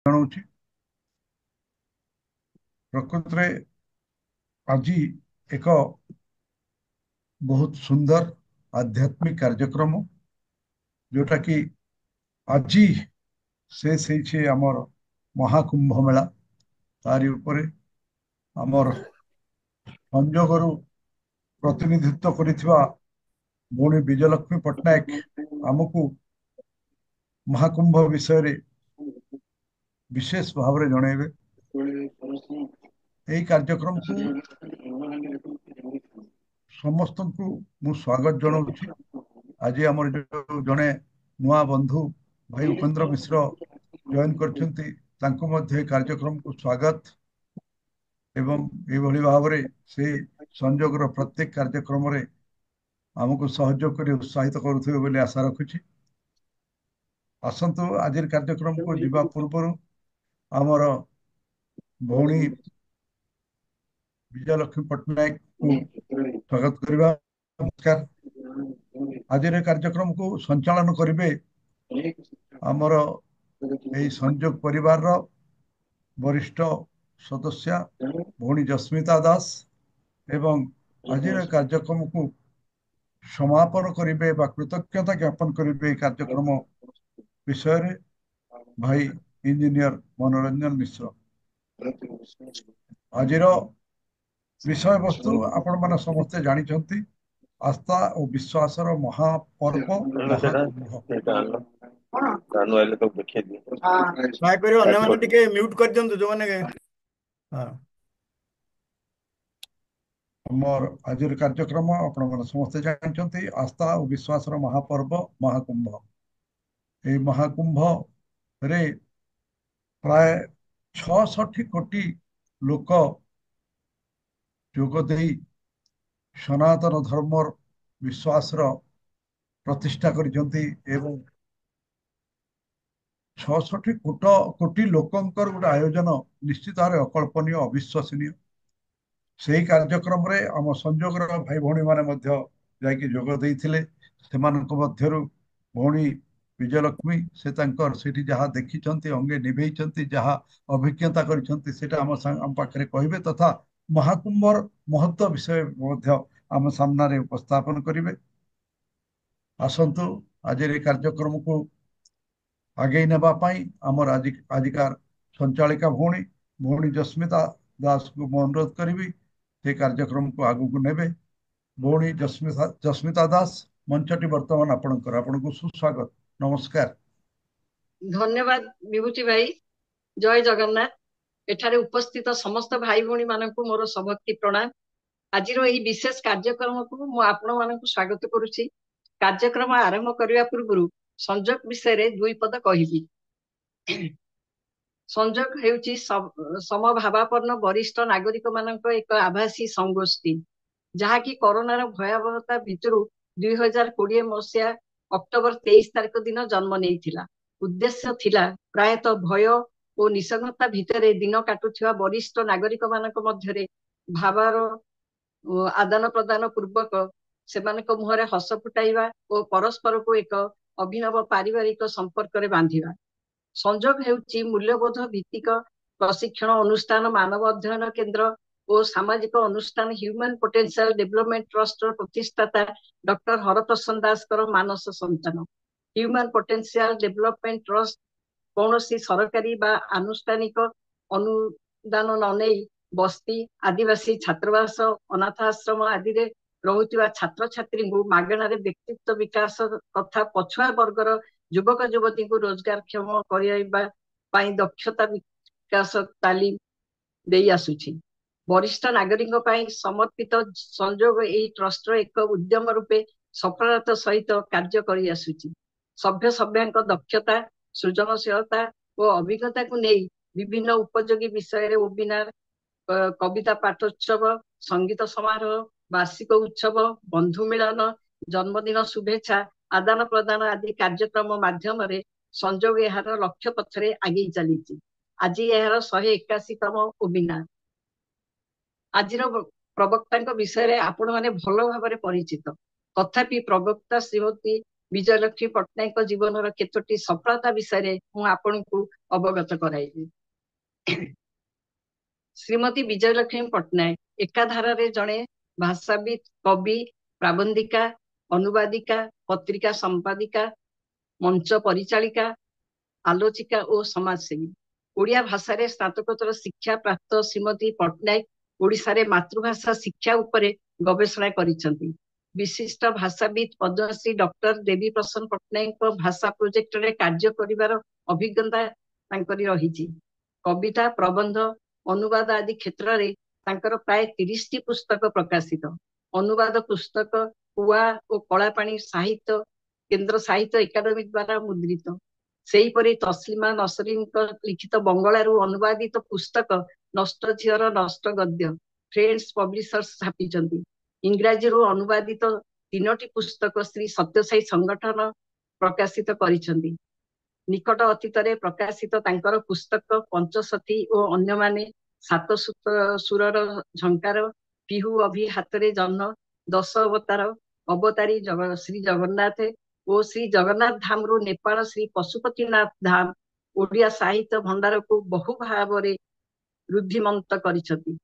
ଜଣାଉଛି ପ୍ରକୃତରେ ଆଜି ଏକ ବହୁତ ସୁନ୍ଦର ଆଧ୍ୟାତ୍ମିକ କାର୍ଯ୍ୟକ୍ରମ ଯୋଉଟା କି ଆଜି ଶେଷ ହେଇଛି ଆମର ମହାକୁମ୍ଭ ମେଳା। ତାରି ଉପରେ ଆମର ସଂଯୋଗରୁ ପ୍ରତିନିଧିତ୍ୱ କରିଥିବା ଭଉଣୀ ବିଜୟଲକ୍ଷ୍ମୀ ପଟ୍ଟନାୟକ ଆମକୁ ମହାକୁମ୍ଭ ବିଷୟରେ ବିଶେଷ ଭାବରେ ଜଣେଇବେ। ଏହି କାର୍ଯ୍ୟକ୍ରମକୁ ସମସ୍ତଙ୍କୁ ମୁଁ ସ୍ୱାଗତ ଜଣାଉଛି। ଆଜି ଆମର ଯୋଉ ଜଣେ ନୂଆ ବନ୍ଧୁ ଭାଇ ଉପେନ୍ଦ୍ର ମିଶ୍ର ଜଏନ୍ କରିଛନ୍ତି, ତାଙ୍କୁ ମଧ୍ୟ ଏହି କାର୍ଯ୍ୟକ୍ରମକୁ ସ୍ୱାଗତ ଏବଂ ଏଇଭଳି ଭାବରେ ସେ ସଂଯୋଗର ପ୍ରତ୍ୟେକ କାର୍ଯ୍ୟକ୍ରମରେ ଆମକୁ ସହଯୋଗ କରି ଉତ୍ସାହିତ କରୁଥିବେ ବୋଲି ଆଶା ରଖୁଛି। ଆସନ୍ତୁ ଆଜିର କାର୍ଯ୍ୟକ୍ରମକୁ ଯିବା ପୂର୍ବରୁ ଆମର ଭଉଣୀ ବିଜୟଲକ୍ଷ୍ମୀ ପଟ୍ଟନାୟକଙ୍କୁ ସ୍ୱାଗତ କରିବା। ନମସ୍କାର। ଆଜିର କାର୍ଯ୍ୟକ୍ରମକୁ ସଞ୍ଚାଳନ କରିବେ ଆମର ଏହି ସଂଯୋଗ ପରିବାରର ବରିଷ୍ଠ ସଦସ୍ୟା ଭଉଣୀ ଜସ୍ମିତା ଦାସ ଏବଂ ଆଜିର କାର୍ଯ୍ୟକ୍ରମକୁ ସମାପନ କରିବେ ବା କୃତଜ୍ଞତା ଜ୍ଞାପନ କରିବେ ଏହି କାର୍ଯ୍ୟକ୍ରମ ବିଷୟରେ ଭାଇ ଇଞ୍ଜିନିୟର ମନୋରଞ୍ଜନ ମିଶ୍ର। ଆଜିର ବିଷୟବସ୍ତୁ ଆପଣମାନେ ସମସ୍ତେ ଜାଣିଛନ୍ତି, ଆସ୍ଥା ଓ ବିଶ୍ୱାସର ମହାପର୍ବ ମହାକୁମ୍ଭ। ଦୟାକରି ଅନ୍ୟମାନେ ଟିକେ ମ୍ୟୁଟ କରିଦିଅନ୍ତୁ ଯୋଉମାନେ। ହଁ। ଆମର ଆଜିର କାର୍ଯ୍ୟକ୍ରମ ଆପଣମାନେ ସମସ୍ତେ ଜାଣିଛନ୍ତି, ଆସ୍ଥା ଓ ବିଶ୍ୱାସର ମହାପର୍ବ ମହାକୁମ୍ଭ। ଏହି ମହାକୁମ୍ଭରେ ପ୍ରାୟ 66 କୋଟି ଲୋକ ଯୋଗ ଦେଇ ସନାତନ ଧର୍ମର ବିଶ୍ୱାସର ପ୍ରତିଷ୍ଠା କରିଛନ୍ତି ଏବଂ 66 କୋଟି ଲୋକଙ୍କର ଗୋଟେ ଆୟୋଜନ ନିଶ୍ଚିତ ଭାବରେ ଅକଳ୍ପନୀୟ, ଅବିଶ୍ୱସନୀୟ। ସେହି କାର୍ଯ୍ୟକ୍ରମରେ ଆମ ସଂଯୋଗର ଭାଇ ଭଉଣୀମାନେ ମଧ୍ୟ ଯାଇକି ଯୋଗ ଦେଇଥିଲେ। ସେମାନଙ୍କ ମଧ୍ୟରୁ ଭଉଣୀ ବିଜୟଲକ୍ଷ୍ମୀ, ସେ ତାଙ୍କର ସେଠି ଯାହା ଦେଖିଛନ୍ତି, ଅଙ୍ଗେ ନିଭେଇଛନ୍ତି, ଯାହା ଅଭିଜ୍ଞତା କରିଛନ୍ତି, ସେଟା ଆମ ପାଖରେ କହିବେ ତଥା ମହାକୁମ୍ଭର ମହତ୍ଵ ବିଷୟ ମଧ୍ୟ ଆମ ସାମ୍ନାରେ ଉପସ୍ଥାପନ କରିବେ। ଆସନ୍ତୁ ଆଜିର ଏହି କାର୍ଯ୍ୟକ୍ରମକୁ ଆଗେଇ ନେବା ପାଇଁ ଆମର ଆଜିକାର ସଞ୍ଚାଳିକା ଭଉଣୀ ଜସ୍ମିତା ଦାସଙ୍କୁ ମୁଁ ଅନୁରୋଧ କରିବି ସେ କାର୍ଯ୍ୟକ୍ରମକୁ ଆଗକୁ ନେବେ। ଭଉଣୀ ଜସ୍ମିତା ଦାସ, ମଞ୍ଚଟି ବର୍ତ୍ତମାନ ଆପଣଙ୍କର। ଆପଣଙ୍କୁ ସୁସ୍ୱାଗତ। ନମସ୍କାର। ଧନ୍ୟବାଦ ବିଭୂତି ଭାଇ। ଜୟ ଜଗନ୍ନାଥ। ଏଠାରେ ଉପସ୍ଥିତ ସମସ୍ତ ଭାଇ ଭଉଣୀ ମାନଙ୍କୁ ମୋର ସଭକ୍ତି ପ୍ରଣାମ। ଆଜିର ଏହି ବିଶେଷ କାର୍ଯ୍ୟକ୍ରମକୁ ମୁଁ ଆପଣମାନଙ୍କୁ ସ୍ୱାଗତ କରୁଛି। କାର୍ଯ୍ୟକ୍ରମ ଆରମ୍ଭ କରିବା ପୂର୍ବରୁ ସଂଯୋଗ ବିଷୟରେ ଦୁଇ ପଦ କହିବି। ସଂଯୋଗ ହେଉଛି ସମଭାବାପନ୍ନ ବରିଷ୍ଠ ନାଗରିକ ମାନଙ୍କ ଏକ ଆଭାସୀ ସଂଗୋଷ୍ଠୀ, ଯାହାକି କରୋନାର ଭୟାବହତା ଭିତରୁ 2020 ମସିହା ଅକ୍ଟୋବର 23 ତାରିଖ ଦିନ ଜନ୍ମ ନେଇଥିଲା। ଉଦ୍ଦେଶ୍ୟ ଥିଲା ପ୍ରାୟତଃ ଭୟ ଓ ନିସଙ୍ଗତା ଭିତରେ ଦିନ କାଟୁଥିବା ବରିଷ୍ଠ ନାଗରିକ ମାନଙ୍କ ମଧ୍ୟରେ ଭାବର ଆଦାନ ପ୍ରଦାନ ପୂର୍ବକ ସେମାନଙ୍କ ମୁହଁରେ ହସ ଫୁଟାଇବା ଓ ପରସ୍ପରକୁ ଏକ ଅଭିନବ ପାରିବାରିକ ସମ୍ପର୍କରେ ବାନ୍ଧିବା। ସଂଯୋଗ ହେଉଛି ମୂଲ୍ୟବୋଧ ଭିତ୍ତିକ ପ୍ରଶିକ୍ଷଣ ଅନୁଷ୍ଠାନ, ମାନବ ଅଧ୍ୟୟନ କେନ୍ଦ୍ର ଓ ସାମାଜିକ ଅନୁଷ୍ଠାନ ହ୍ୟୁମାନ ପୋଟେନ୍ସିଆଲ ଡେଭଲପମେଣ୍ଟ ଟ୍ରଷ୍ଟର ପ୍ରତିଷ୍ଠାତା ଡକ୍ଟର ହରପ୍ରସନ୍ନ ଦାସଙ୍କର ମାନସ ସନ୍ତାନ। ହ୍ୟୁମାନ ପୋଟେନ୍ସିଆଲ ଡେଭଲପମେଣ୍ଟ ଟ୍ରଷ୍ଟ କୌଣସି ସରକାରୀ ବା ଆନୁଷ୍ଠାନିକ ଅନୁଦାନ ନ ନେଇ ବସ୍ତି, ଆଦିବାସୀ ଛାତ୍ରାବାସ, ଅନାଥ ଆଶ୍ରମ ଆଦିରେ ରହୁଥିବା ଛାତ୍ରଛାତ୍ରୀଙ୍କୁ ମାଗଣାରେ ବ୍ୟକ୍ତିତ୍ୱ ବିକାଶ ତଥା ପଛୁଆ ବର୍ଗର ଯୁବକ ଯୁବତୀଙ୍କୁ ରୋଜଗାରକ୍ଷମ କରାଇବା ପାଇଁ ଦକ୍ଷତା ବିକାଶ ତାଲିମ ଦେଇ ଆସୁଛି। ବରିଷ୍ଠ ନାଗରିକଙ୍କ ପାଇଁ ସମର୍ପିତ ସଂଯୋଗ ଏହି ଟ୍ରଷ୍ଟର ଏକ ଉଦ୍ୟମ ରୂପେ ସଫଳତା ସହିତ କାର୍ଯ୍ୟ କରି ଆସୁଛି। ସଭ୍ୟ ସଭ୍ୟାଙ୍କ ଦକ୍ଷତା, ସୃଜନଶୀଳତା ଓ ଅଭିଜ୍ଞତାକୁ ନେଇ ବିଭିନ୍ନ ଉପଯୋଗୀ ବିଷୟରେ ୱେବିନାର, କବିତା ପାଠୋତ୍ସବ, ସଙ୍ଗୀତ ସମାରୋହ, ବାର୍ଷିକ ଉତ୍ସବ, ବନ୍ଧୁ ମିଳନ, ଜନ୍ମଦିନ ଶୁଭେଚ୍ଛା ଆଦାନ ପ୍ରଦାନ ଆଦି କାର୍ଯ୍ୟକ୍ରମ ମାଧ୍ୟମରେ ସଂଯୋଗ ଏହାର ଲକ୍ଷ୍ୟ ପଥରେ ଆଗେଇ ଚାଲିଛି। ଆଜି ଏହାର 181ତମ ୱେବିନାର। ଆଜିର ପ୍ରବକ୍ତାଙ୍କ ବିଷୟରେ ଆପଣମାନେ ଭଲ ଭାବରେ ପରିଚିତ। ତଥାପି ପ୍ରବକ୍ତା ଶ୍ରୀମତୀ विजयलक्ष्मी पट्टनायक जीवन केतोटी सफलता विषय मु आपनको अवगत कराइबी। श्रीमती विजयलक्ष्मी पट्टनायक एकाधारे जड़े भाषाविद, कवि, प्राबंधिका, अनुवादिका, पत्रिका संपादिका, मंच परिचालिका, आलोचिका और समाजसेवी। ओडिया भाषा रे स्नातकोत्तर शिक्षा प्राप्त श्रीमती पट्टनायक ओडिशा रे मातृभाषा शिक्षा उपरे गवेषणा करिसंती। विशिष्ट भाषाविद पद्मश्री डॉक्टर देवी प्रसन्न पट्टनायक भाषा प्रोजेक्ट रे कार्य करिवार अभिज्ञता तांकरी रहिछि। कविता, प्रबंध, अनुवाद आदि क्षेत्र रे तांकर प्राय 30 पुस्तक प्रकाशित। अनुवाद पुस्तक कुआ और कलापाणी साहित्य केंद्र साहित्य एकाडेमी द्वारा मुद्रित। सेहीपरि तस्लिमा नसरीन लिखित बंगलारू अनुवादित पुस्तक नष्ट झीर नष्ट गद्य फ्रेंड्स पब्लिशर्स छापिचंती। इंग्राजी रू अनुवादित 3टी पुस्तक श्री सत्यसाई संगठन प्रकाशित करिसंती। निकट अतीत रे प्रकाशित तांकर पुस्तक पंचसती और अन्य माने सात सुरर झंकार, पिहू अभि हातरे जन्म, 10 अवतार, अवतारी श्री जगन्नाथ और श्री जगन्नाथ धाम रू नेपाल श्री पशुपतिनाथ धाम ओडिया साहित्य भंडार को बहु भाव रे रुद्धिमंत करिसंती।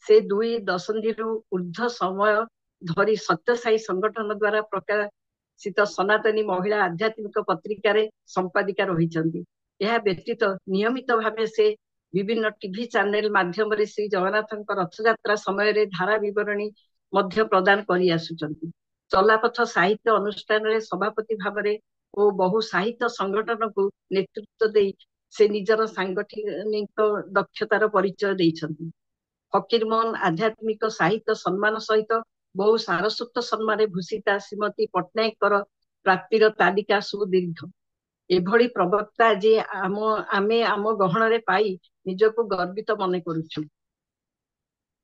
से 2 दशंधि ऊर्ध्व समय धरी सत्यसाई संगठन द्वारा प्रकाशित सनातनी महिला आध्यात्मिक पत्रिका रे संपादिका रहिसंती। यह व्यतीत नियमित भावे से विभिन्न टीवी चैनल माध्यम रे श्री जगन्नाथଙ୍କ रथयात्रा समय रे धारा विवरणी मध्य प्रदान करि आसुचंती। चलापथ साहित्य अनुष्ठान रे सभापति भावरे और बहु साहित्य संगठन को नेतृत्व दे से निजर सांगठनिक दक्षतार परिचय देइछंती। फकीरमोहन आध्यात्मिक साहित्य सम्मान सहित बहु सारस्वत सम्मान भूषिता श्रीमती पट्टनायक प्राप्तिर तालिका सुदीर्घ। एभली प्रवक्ता जे आमे आम गहन रे पाई निजको गर्वित मने करूछु।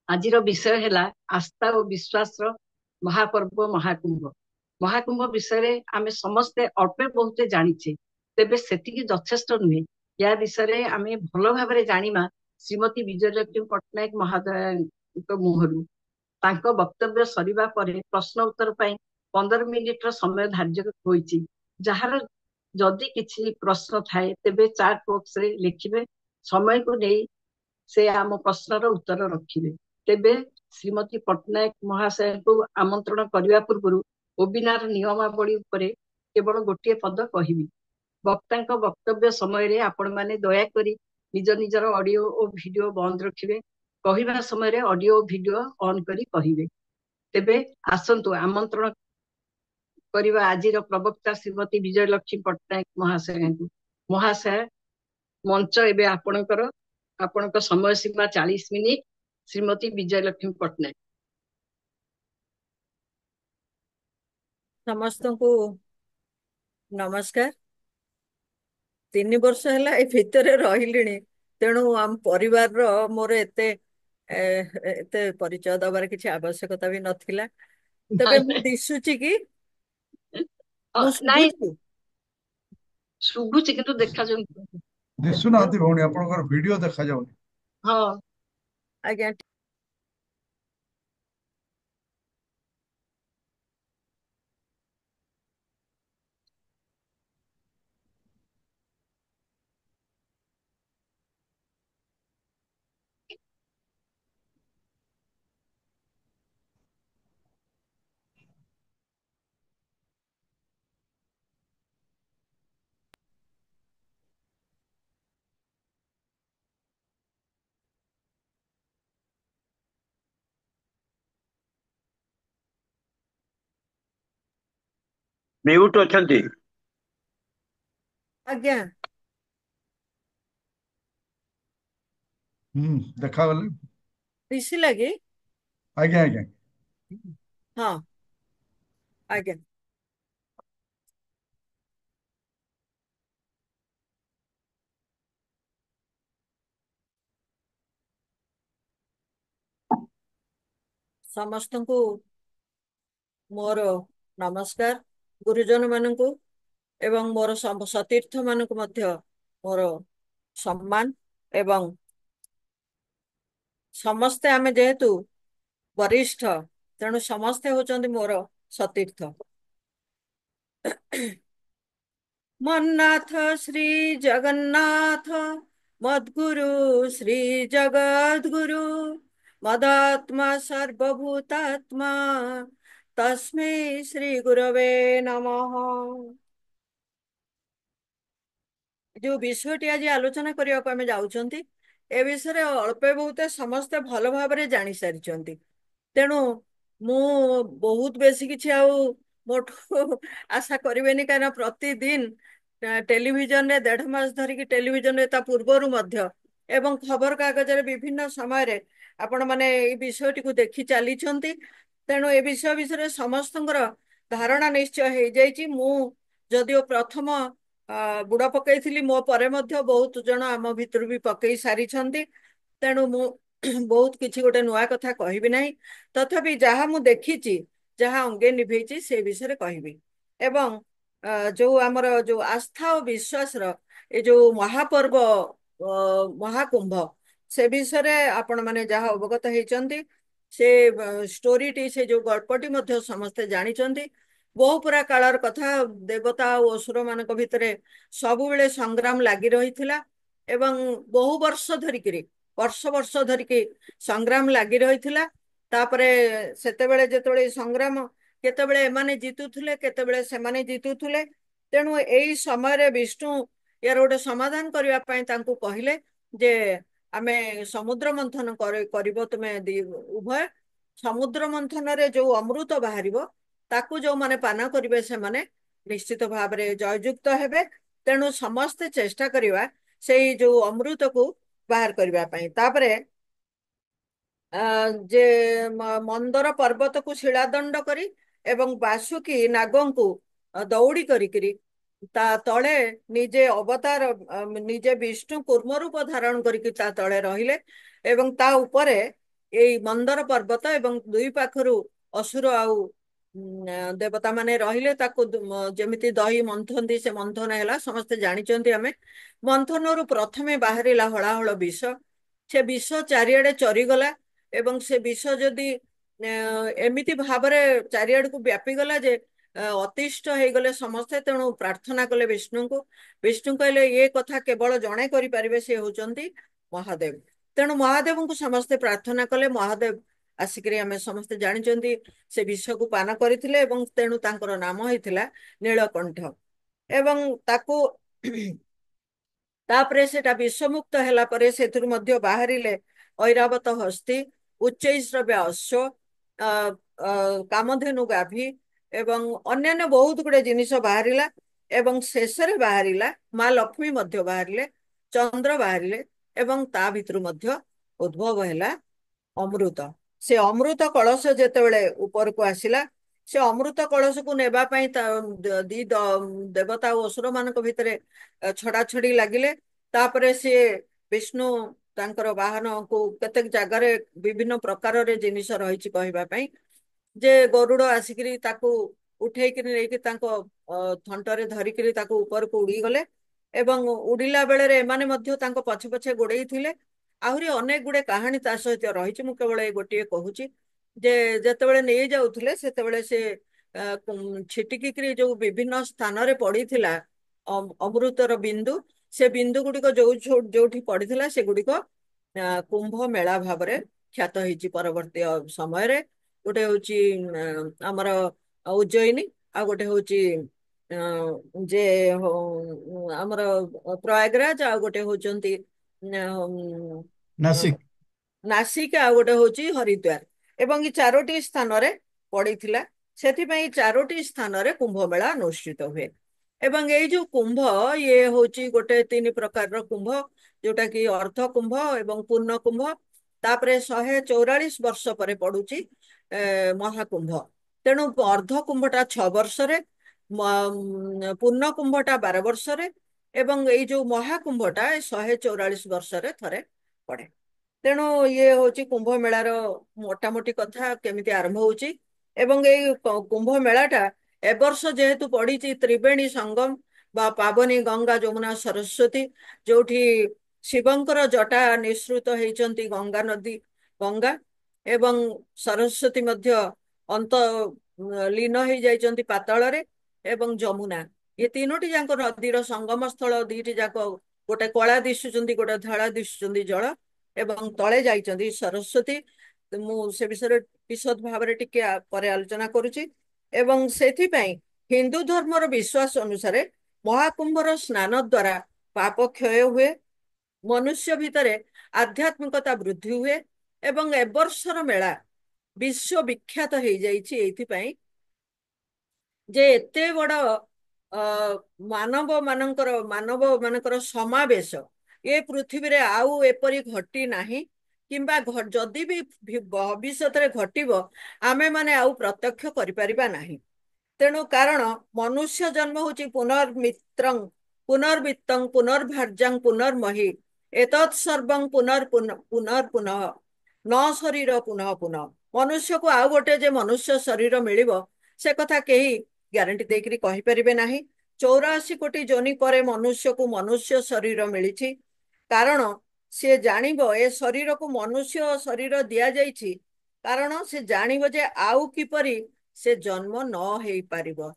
आजिर विषय है आस्था और विश्वास महापर्व महाकुंभ। महाकुंभ विषय रे आमे समस्ते अल्पे बहुते जानिछे, तेबे सेतिकी यथेष्ट नुहे। या विषय रे आमे भलो भाबरे जानिमा श्रीमती विजयलक्ष्मी पट्टनायक महोदय मुहरु। तांको वक्तव्य सरिबा परे प्रश्न उत्तर पाई 15 मिनिट समय धार्य होईची। जहार जदि किछि प्रश्न थाए तेबे चैट बॉक्स रे लिखिबे, समय को नहीं से आम प्रश्नर उत्तर रखिबे। तेबे श्रीमती पट्टनायक महाशय को आमंत्रण करने पूर्व वेबिनार नियमावली उपरे केवल गोटे पद कहिबी। वक्ता वक्तव्य समय रे आपण माने दयाकोरी निज निजर ऑडियो और वीडियो बंद रखिबे। कहिबा समय रे ऑडियो और वीडियो ऑन करी कहिबे। तेबे आसंतु आमंत्रण करिबा आजिर प्रवक्ता श्रीमती विजयलक्ष्मी पट्टनायक महाशय को। महाशय मंच एबे आपणकर। आपणक समय सीमा 40 मिनिट। श्रीमती विजयलक्ष्मी पट्टनायक। समस्त को नमस्कार। 3 वर्ष है ए भितर रही तेणु आम परिवार मोर एते परिचय दबार किसी आवश्यकता भी नथिला। तबे मु दिसुची कि मु नाइ शुभुची शुभुची किंतु देखा जो दिसुनाहांती भौणी आपनकर वीडियो देखा जाउनी। हाँ आज्ञा म्यूट अछंती। आज्ञा देखा गले। दिसी लगी। आज्ञा आज्ञा। हाँ आज्ञा समस्त को मोर नमस्कार। गुरुजन मानू एवं मोर सतीर्थ मानक मध्य मोर सम्मान एवं समस्ते आमे जेहेतु वरिष्ठ तेणु समस्ते होचंदी मोर सतीर्थ। मन्नाथ श्री जगन्नाथ मद्गुरु श्री जगद्गुरु मदात्मा सर्वभूतात्मा तस्मै श्री गुरवे नमः। जो विषयटी आज आलोचना करने आम जाऊँच ए विषय अल्पे बहुत समस्ते भल भाव जानी सारी तेणु मु बहुत बेसी किसी मोठू आशा करेनि कहीं प्रतिदिन टेलीविजन रे 1.5 मास धरिकी टेलीविजन रे ता पूर्वरु मध्य एवं खबर कागज रे विभिन्न समय रे आपण माने ए विषयटी को देखि चली तेणु ए विषय विषय समस्त धारणा निश्चय हो जाइए। मु जदिओ प्रथम बुड़ पकई मो परे मध्य बहुत जन आम भितर भी पकई सारी तेणु मु बहुत किसी गोटे नुआ कथा कहबी ना तथापि जहाँ मु देखी जहाँ अंगे निभेची से विषय कहबी एवं जो आमर जो आस्था और विश्वास ये जो महापर्व महाकुंभ से विषय आपण माने जहाँ अवगत होती से स्टोरीटी से जो गल्पटी मध्य समस्ते जानी बहु पुरा कालर कथा देवता और असुर मान भितर सबु बेले संग्राम लगी रही एवं बहु वर्ष धरिकी वर्ष वर्ष धरिकी संग्राम लगी रही तापरे सेतेबेले जेतेबेले संग्राम केतेबेले एमाने जीतुथुले केतेबेले सेमाने जीतुथुले तेणु एई समय रे विष्णु यार गोटे समाधान करबा पई तांकू कहिले जे आमे समुद्र मंथन करिवो तुमे उभय समुद्र मंथन रे जो अमृत बाहरिबो ताकू जो माने पान करिवे से माने निश्चित भाव रे जययुक्त हेबे तेणु समस्ते चेष्टा करिवा सेई जो अमृत को बाहर करबा पई तापरे जे मंदर पर्वत को शिलादंड करी एवं बासुकी नागंकु दौड़ी करिकिरी ता तले निजे अवतार निजे विष्णु कूर्म रूप धारण करके ता तले रहिले एवं ता उपरे एई मंदर पर्वत एवं दुई पाखरु असुर आउ देवता माने रहिले ताको जेमिति दही मंथन से मंथन हैला समस्ते जानिचंती आमे मंथन प्रथमे बाहरिला हलाहल विष से विष चारिआडे चरीगला एवं से विष जदि एमिति भाव चारिआड को व्यापी गला जे अतिष्ठ हो गले समस्ते तेणु प्रार्थना कले विष्णु को विष्णु कहले ये कथा केवल जड़े करें सी होचंती महादेव तेणु महादेव को समस्ते प्रार्थना कले महादेव आसिक आम समस्ते जानी से विष को पान करथिले एवं तेणु तांकर नाम होइथिला नीलकंठ एवं ताकू तापरे सेटा विषमुक्त हैला परे सेथुर मध्य बाहरिले ऐरावत हस्ती उच्चैश्रव्य अश्व कामधेनु गाभी एवं अन्यान्य बहुत गुड़े जिनिस बाहरिला एवं शेष रे बाहरिला माँ लक्ष्मी मध्य बाहरिले चंद्र बाहरिले एवं ता भितर मध्य उद्भव हैला अमृत से अमृत कलश जेतेबेले ऊपर को आसिला से अमृत कलश को नेबा पई दी देवता और असुर मानक भितरे छड़ा छड़ी लागिले तापरे से विष्णु तांकर वाहन को केतेक जगार विभिन्न प्रकार रे जिनिस रहिछि कहबा पई जे गरुड़ आसिकरी ताकू उठेइकरी लेके तांको थंटरे धरिकरी ताकू ऊपर को उड़ी गले एवं उड़िला बेले रे एमाने मध्य तांको पछे पछे गोड़ेई थिले आहुरी अनेक गुड़े कहानी ता सहित रही मु केवल ए गोटे कहूची जे जेतेबेले नहीं जाउथले सेतेबेले से छिटिकी जो विभिन्न स्थान रे पड़ीथिला अमृतर बिंदु से बिंदु गुड़िक जो पड़ीथिला से गुड़िक कुंभ मेला भाव रे ख्यात होइछि परवर्ती समय रे गोटे होची आमर उज्जयिनी आ गोटे होची जे आमर प्रयागराज आ गोटे होचंती नासिक नासिक आ गोटे होची हरिद्वार एवं ई चारोटी स्थान रे पड़ीथिला सेथिपई चारोटी स्थान रे कुंभ मेला अनुष्ठित हुए एवं ये जो कुंभ ये होची गोटे 3 प्रकार रो कुंभ जोटा कि अर्ध कुंभ एवं पूर्ण कुंभ तापरे 144 वर्ष पर पड़ुची महाकुंभ तेणु अर्ध कुंभटा 6 वर्ष रे पूर्ण कुंभटा 12 वर्ष रे एवं ये जो महाकुंभटा 144 वर्ष रे थरे पड़े तेणु ये होची कुंभ मेलार मोटामोटी कथा केमिति आरंभ होची एवं ये कुंभ मेलाटा ए वर्ष जेहेतु पड़ी त्रिवेणी संगम बा पावनी गंगा जमुना सरस्वती जोठी शिवंकर जटा निसृत होती गंगा नदी गंगा एवं सरस्वती मध्य अंत लीन हो जाइछंती पाताल रे ଏବଂ ଯମୁନା, ଏ ତିନୋଟି ଯାକ ନଦୀର ସଙ୍ଗମ ସ୍ଥଳ, ଦୁଇଟି ଯାକ ଗୋଟେ କଳା ଦିଶୁଛନ୍ତି, ଗୋଟେ ଧଳା ଦିଶୁଛନ୍ତି ଜଳ, ଏବଂ ତଳେ ଯାଇଛନ୍ତି ସରସ୍ୱତୀ। ମୁଁ ସେ ବିଷୟରେ ବିଶଦ ଭାବରେ ଟିକେ ପରେ ଆଲୋଚନା କରୁଛି। ଏବଂ ସେଥିପାଇଁ ହିନ୍ଦୁ ଧର୍ମର ବିଶ୍ୱାସ ଅନୁସାରେ ମହାକୁମ୍ଭର ସ୍ନାନ ଦ୍ୱାରା ପାପ କ୍ଷୟ ହୁଏ, ମନୁଷ୍ୟ ଭିତରେ ଆଧ୍ୟାତ୍ମିକତା ବୃଦ୍ଧି ହୁଏ, ଏବଂ ଏ ବର୍ଷର ମେଳା ବିଶ୍ୱ ବିଖ୍ୟାତ ହେଇଯାଇଛି ଏଇଥିପାଇଁ ଯେ ଏତେ ବଡ ଅ, ମାନବ ମାନଙ୍କର ସମାବେଶ ଏ ପୃଥିବୀରେ ଆଉ ଏପରି ଘଟି ନାହିଁ, କିମ୍ବା ଯଦି ବି ଭବିଷ୍ୟତରେ ଘଟିବ ଆମେ ମାନେ ଆଉ ପ୍ରତ୍ୟକ୍ଷ କରିପାରିବା ନାହିଁ। ତେଣୁ କାରଣ ମନୁଷ୍ୟ ଜନ୍ମ ହଉଛି ପୁନର୍ମିତ୍ରଂ ପୁନର୍ବିତ୍ତଂ ପୁନର୍ଭାର୍ଯ୍ୟାଂ ପୁନର୍ମହି ଏତତ୍ ସର୍ବଂ ପୁନଃ ନ ଶରୀର ପୁନଃ ପୁନଃ। ମନୁଷ୍ୟକୁ ଆଉ ଗୋଟେ ଯେ ମନୁଷ୍ୟ ଶରୀର ମିଳିବ ସେ କଥା କେହି ଗ୍ୟାରେଣ୍ଟି ଦେଇକରି କହିପାରିବେ ନାହିଁ। 84 କୋଟି ଯୋନି ପରେ ମନୁଷ୍ୟକୁ ମନୁଷ୍ୟ ଶରୀର ମିଳିଛି, କାରଣ ସେ ଜାଣିବ ଏ ଶରୀରକୁ ମନୁଷ୍ୟ ଶରୀର ଦିଆଯାଇଛି କାରଣ ସେ ଜାଣିବ ଯେ ଆଉ କିପରି ସେ ଜନ୍ମ ନ ହେଇପାରିବ।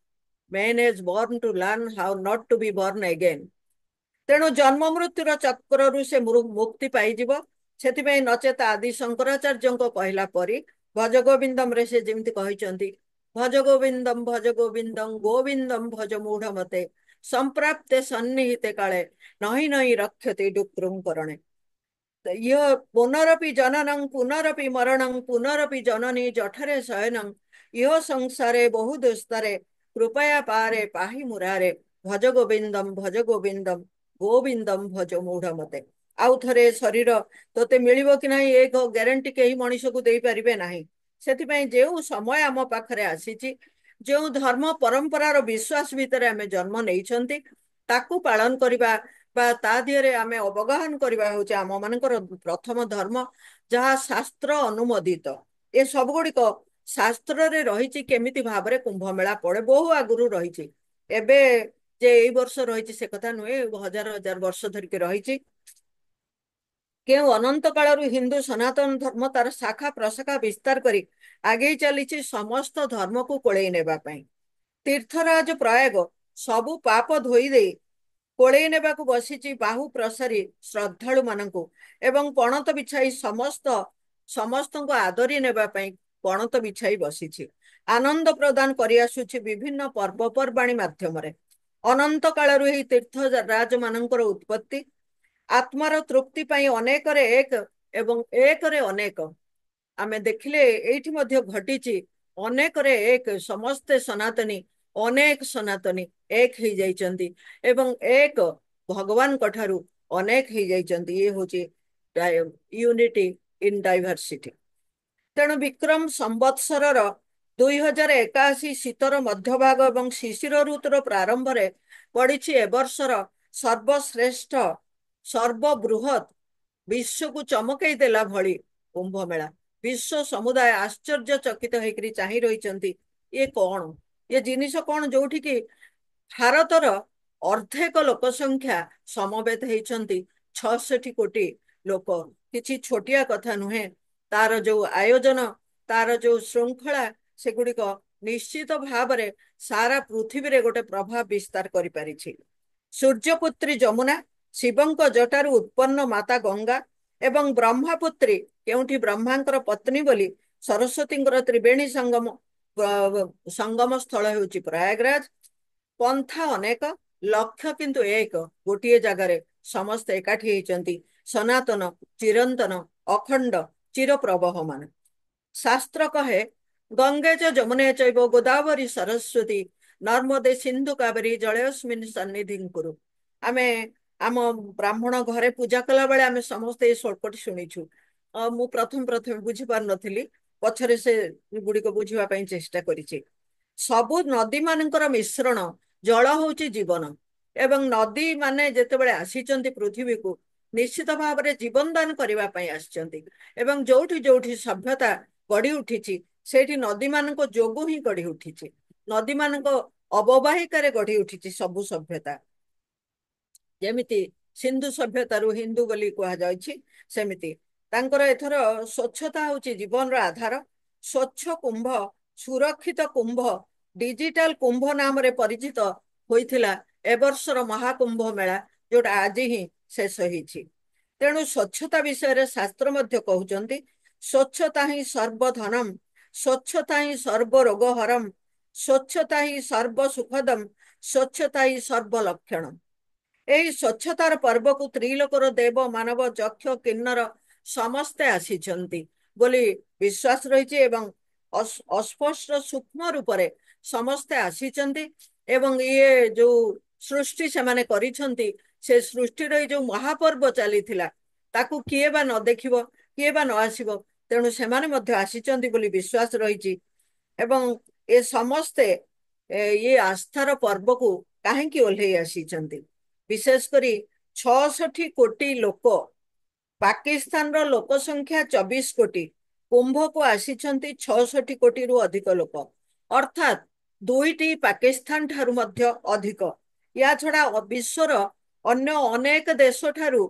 Man is born to learn how not to be born again। ତେଣୁ ଜନ୍ମ ମୃତ୍ୟୁର ଚକ୍ରରୁ ସେ ମୁକ୍ତି ପାଇଯିବ। ସେଥିପାଇଁ ନଚେତ ଆଦି ଶଙ୍କରାଚାର୍ଯ୍ୟଙ୍କ କହିଲା ପରି ଭଜ ଗୋବିନ୍ଦମରେ ସେ ଯେମିତି କହିଛନ୍ତି, ଭଜ ଗୋବିନ୍ଦଂ ଗୋବିନ୍ଦଂ ଭଜ ମୂଢ ମତେ ସମ୍ପ୍ରାପ୍ତେ ସନ୍ନିହିତେ କାଳେ ନହି ନହି ରକ୍ଷତେ ଡୁକ୍ରୁଂ କରଣେ। ଇହ ପୁନରପି ଜନନଂ ପୁନରପି ମରଣଂ ପୁନରପି ଜନନୀ ଜଠରେ ଶୟନଂ ଇହ ସଂସାରେ ବହୁ ଦୁସ୍ତରେ କୃପୟା ପାରେ ପାହି ମୁରାରେ ଭଜ ଗୋବିନ୍ଦମ ଗୋବିନ୍ଦମ ଭଜ ମୂଢ ମତେ। ଆଉ ଥରେ ଶରୀର ତୋତେ ମିଳିବ କି ନାହିଁ ଏ ଗ୍ୟାରେଣ୍ଟି କେହି ମଣିଷକୁ ଦେଇପାରିବେ ନାହିଁ। ସେଥିପାଇଁ ଯେଉଁ ସମୟ ଆମ ପାଖରେ ଆସିଛି, ଯେଉଁ ଧର୍ମ ପରମ୍ପରାର ବିଶ୍ୱାସ ଭିତରେ ଆମେ ଜନ୍ମ ନେଇଛନ୍ତି ତାକୁ ପାଳନ କରିବା ବା ତା ଦେହରେ ଆମେ ଅବଗାହନ କରିବା ହେଉଛି ଆମ ମାନଙ୍କର ପ୍ରଥମ ଧର୍ମ, ଯାହା ଶାସ୍ତ୍ର ଅନୁମୋଦିତ। ଏ ସବୁ ଗୁଡିକ ଶାସ୍ତ୍ରରେ ରହିଛି କେମିତି ଭାବରେ କୁମ୍ଭ ମେଳା ପଡେ, ବହୁ ଆଗରୁ ରହିଛି। ଏବେ ଯେ ଏଇ ବର୍ଷ ରହିଛି ସେ କଥା ନୁହେଁ, ହଜାର ହଜାର ବର୍ଷ ଧରିକି ରହିଛି। କେଉଁ ଅନନ୍ତ କାଳରୁ ହିନ୍ଦୁ ସନାତନ ଧର୍ମ ତାର ଶାଖା ପ୍ରଶାଖା ବିସ୍ତାର କରି ଆଗେଇ ଚାଲିଛି ସମସ୍ତ ଧର୍ମକୁ କୋଳେଇ ନେବା ପାଇଁ। ତୀର୍ଥରାଜ ପ୍ରୟାଗ ସବୁ ପାପ ଧୋଇ ଦେଇ କୋଳେଇ ନେବାକୁ ବସିଛି ବାହୁ ପ୍ରସାରୀ ଶ୍ରଦ୍ଧାଳୁ ମାନଙ୍କୁ, ଏବଂ ପଣତ ବିଛାଇ ସମସ୍ତଙ୍କୁ ଆଦରି ନେବା ପାଇଁ ପଣତ ବିଛାଇ ବସିଛି। ଆନନ୍ଦ ପ୍ରଦାନ କରି ଆସୁଛି ବିଭିନ୍ନ ପର୍ବପର୍ବାଣୀ ମାଧ୍ୟମରେ। ଅନନ୍ତ କାଳରୁ ଏହି ତୀର୍ଥ ରାଜ ମାନଙ୍କର ଉତ୍ପତ୍ତି ଆତ୍ମାର ତୃପ୍ତି ପାଇଁ ଅନେକରେ ଏକ ଏବଂ ଏକରେ ଅନେକ ଆମେ ଦେଖିଲେ ଏଇଠି ମଧ୍ୟ ଘଟିଛି। ଅନେକରେ ଏକ, ସମସ୍ତେ ସନାତନୀ, ଅନେକ ସନାତନୀ ଏକ ହେଇଯାଇଛନ୍ତି ଏବଂ ଏକ ଭଗବାନଙ୍କ ଠାରୁ ଅନେକ ହେଇଯାଇଛନ୍ତି। ଇଏ ହଉଛି ୟୁନିଟି ଇନ୍ ଡାଇଭର୍ସିଟି। ତେଣୁ ବିକ୍ରମ ସମ୍ବତ୍ସରର 2081 ଶୀତର ମଧ୍ୟଭାଗ ଏବଂ ଶିଶିର ଋତୁର ପ୍ରାରମ୍ଭରେ ପଡିଛି ଏ ବର୍ଷର ସର୍ବଶ୍ରେଷ୍ଠ ସର୍ବବୃହତ ବିଶ୍ୱକୁ ଚମକେଇ ଦେଲା ଭଳି କୁମ୍ଭ ମେଳା। ବିଶ୍ୱ ସମୁଦାୟ ଆଶ୍ଚର୍ଯ୍ୟଚକିତ ହେଇକରି ଚାହିଁ ରହିଛନ୍ତି, ଇଏ କଣ, ଏ ଜିନିଷ କଣ, ଯୋଉଠିକି ଭାରତର ଅର୍ଦ୍ଧେକ ଲୋକ ସଂଖ୍ୟା ସମବେତ ହେଇଛନ୍ତି। 66 କୋଟି ଲୋକ କିଛି ଛୋଟିଆ କଥା ନୁହେଁ। ତାର ଯୋଉ ଆୟୋଜନ, ତାର ଯୋଉ ଶୃଙ୍ଖଳା, ସେଗୁଡିକ ନିଶ୍ଚିତ ଭାବରେ ସାରା ପୃଥିବୀରେ ଗୋଟେ ପ୍ରଭାବ ବିସ୍ତାର କରିପାରିଛି। ସୂର୍ଯ୍ୟପୁତ୍ରୀ ଯମୁନା, ଶିବଙ୍କ ଜଟାରୁ ଉତ୍ପନ୍ନ ମାତା ଗଙ୍ଗା ଏବଂ ବ୍ରହ୍ମାପୁତ୍ରୀ, କେଉଁଠି ବ୍ରହ୍ମାଙ୍କର ପତ୍ନୀ ବୋଲି ସରସ୍ୱତୀଙ୍କର ତ୍ରିବେଣୀ ସଙ୍ଗମ ସ୍ଥଳ ହେଉଛି ପ୍ରୟାଗରାଜ। ପନ୍ଥା ଅନେକ, ଲକ୍ଷ୍ୟ କିନ୍ତୁ ଏକ, ଗୋଟିଏ ଜାଗାରେ ସମସ୍ତେ ଏକାଠି ହେଇଛନ୍ତି। ସନାତନ, ଚିରନ୍ତନ, ଅଖଣ୍ଡ, ଚିରପ୍ରବହମାନ। ଶାସ୍ତ୍ର କହେ ଗଙ୍ଗେ ଚ ଯମୁନେ ଚୈବ ଗୋଦାବରୀ ସରସ୍ୱତୀ ନର୍ମଦେ ସିନ୍ଧୁ କାବେରୀ ଜଳେସ୍ମିନ୍ ସନ୍ନିଧିଂ କୁରୁ। ଆମେ ଆମ ବ୍ରାହ୍ମଣ ଘରେ ପୂଜା କଲା ବେଳେ ଆମେ ସମସ୍ତେ ଏଇ ଶ୍ଲୋକଟି ଶୁଣିଛୁ। ମୁଁ ପ୍ରଥମେ ବୁଝି ପାରୁନଥିଲି, ପଛରେ ସେ ଗୁଡିକ ବୁଝିବା ପାଇଁ ଚେଷ୍ଟା କରିଛି। ସବୁ ନଦୀ ମାନଙ୍କର ମିଶ୍ରଣ, ଜଳ ହଉଛି ଜୀବନ, ଏବଂ ନଦୀ ମାନେ ଯେତେବେଳେ ଆସିଛନ୍ତି ପୃଥିବୀକୁ ନିଶ୍ଚିତ ଭାବରେ ଜୀବନ ଦାନ କରିବା ପାଇଁ ଆସିଛନ୍ତି। ଏବଂ ଯୋଉଠି ଯୋଉଠି ସଭ୍ୟତା ଗଢି ଉଠିଛି ସେଇଠି ନଦୀ ମାନଙ୍କ ଯୋଗୁ ହିଁ ଗଢି ଉଠିଛି। ନଦୀ ମାନଙ୍କ ଅବବାହିକାରେ ଗଢି ଉଠିଛି ସବୁ ସଭ୍ୟତା। ଯେମିତି ସିନ୍ଧୁ ସଭ୍ୟତାରୁ ହିନ୍ଦୁ ବୋଲି କୁହାଯାଉଛି, ସେମିତି ତାଙ୍କର ଏଥର ସ୍ୱଚ୍ଛତା ହଉଛି ଜୀବନର ଆଧାର। ସ୍ୱଚ୍ଛ କୁମ୍ଭ, ସୁରକ୍ଷିତ କୁମ୍ଭ डिजिटल कुंभ नाम रे परिचित होइथिला ए वर्षर महाकुंभ मेला जोटा आज ही शेष होईछि। तेणु स्वच्छता विषय शास्त्र मध्य कहउचंती स्वच्छता ही सर्वधनम, स्वच्छता ही सर्वरोगहरम, स्वच्छता ही सर्वसुखदम, स्वच्छता ही सर्वलक्षणम। एही स्वच्छतार पर्व को त्रिलोकर देव मानव यक्ष किन्नर समस्ते आसीचंती बोली विश्वास रही एवं अस्पष्ट सूक्ष्म रूप से समस्ते आसीचंती एवं ये जो सृष्टि से माने करिसंती से सृष्टि रे जो महापर्व चली ताकू किए बा न देखिबो किए बा न आसीबो तेणु से माने मध्य आसीचंती बोली विश्वास रही एवं ए समस्ते ये आस्थार पर्व को काहेकि ओल्हे आसीचंती विशेषकर 66 कोटी लोक पाकिस्तान रो लोक संख्या 24 कोटी कुंभ को आसीचंती 66 कोटी रु अधिक लोक अर्थात दुईटी पाकिस्तान ठारू मध्य अधिक या छड़ा विश्वर अन्य अनेक देश ठारू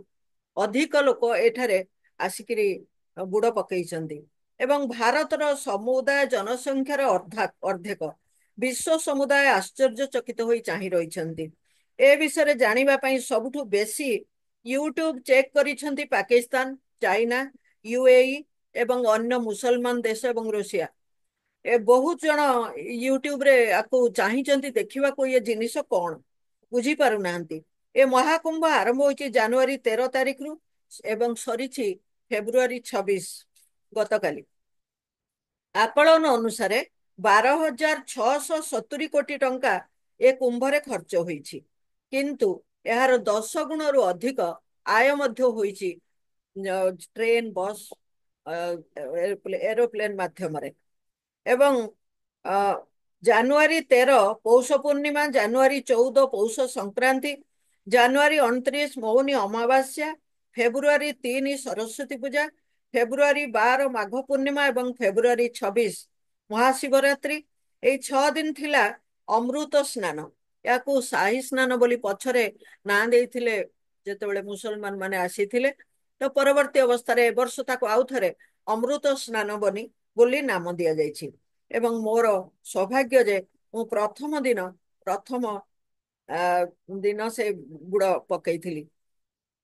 अधिक लोक एठारे आसिकिरी बुड़ पकईचंती एवं भारतर समुदाय जनसंख्यार अर्धेक विश्व समुदाय आश्चर्यचकित होई चाहि रहिछंती। ए विषय जानिबा पई सबुठु बेसी यूट्यूब चेक करिछंती पाकिस्तान, चाइना, यूएई एवं अन्य मुसलमान देश एवं रूसिया ए बहुत जन यूट्यूब रे आकु चाहिचंती देखिबा को ये जिनिस कोन बुझी पारु नांती। ए महाकुंभ आरंभ होइछि जनवरी 13 तारिख रु एवं सरिछि फेब्रुआरी 26 गतकाली। आकलन अनुसार 12,670 कोटी टंका ए कुंभरे खर्च होइछि किंतु यार 10 गुण रु अधिक आय मध्य होइछि ट्रेन बस एरोप्लेन माध्यम एवं जनवरी 13 पौष पूर्णिमा, जनवरी 14 पौष संक्रांति, जनवरी 29 मौनी अमावास्या, फेब्रुआरी 3 सरस्वती पूजा, फेब्रुआरी 12 माघ पूर्णिमा एवं फेब्रुआरी 26 महाशिवरात्रि। ए 6 दिन थिला अमृत स्नान याकू शाही स्नान बोली पछरे ना देइथिले जेतेबेले मुसलमान माने आसीथिले तो परवर्ती अवस्था रे वर्ष ताको आउथरे अमृत स्नान बनी बोली नाम दिया जाइछि एवं मोर सौभाग्य जे मु प्रथम दिन से बुड़ पकईथिली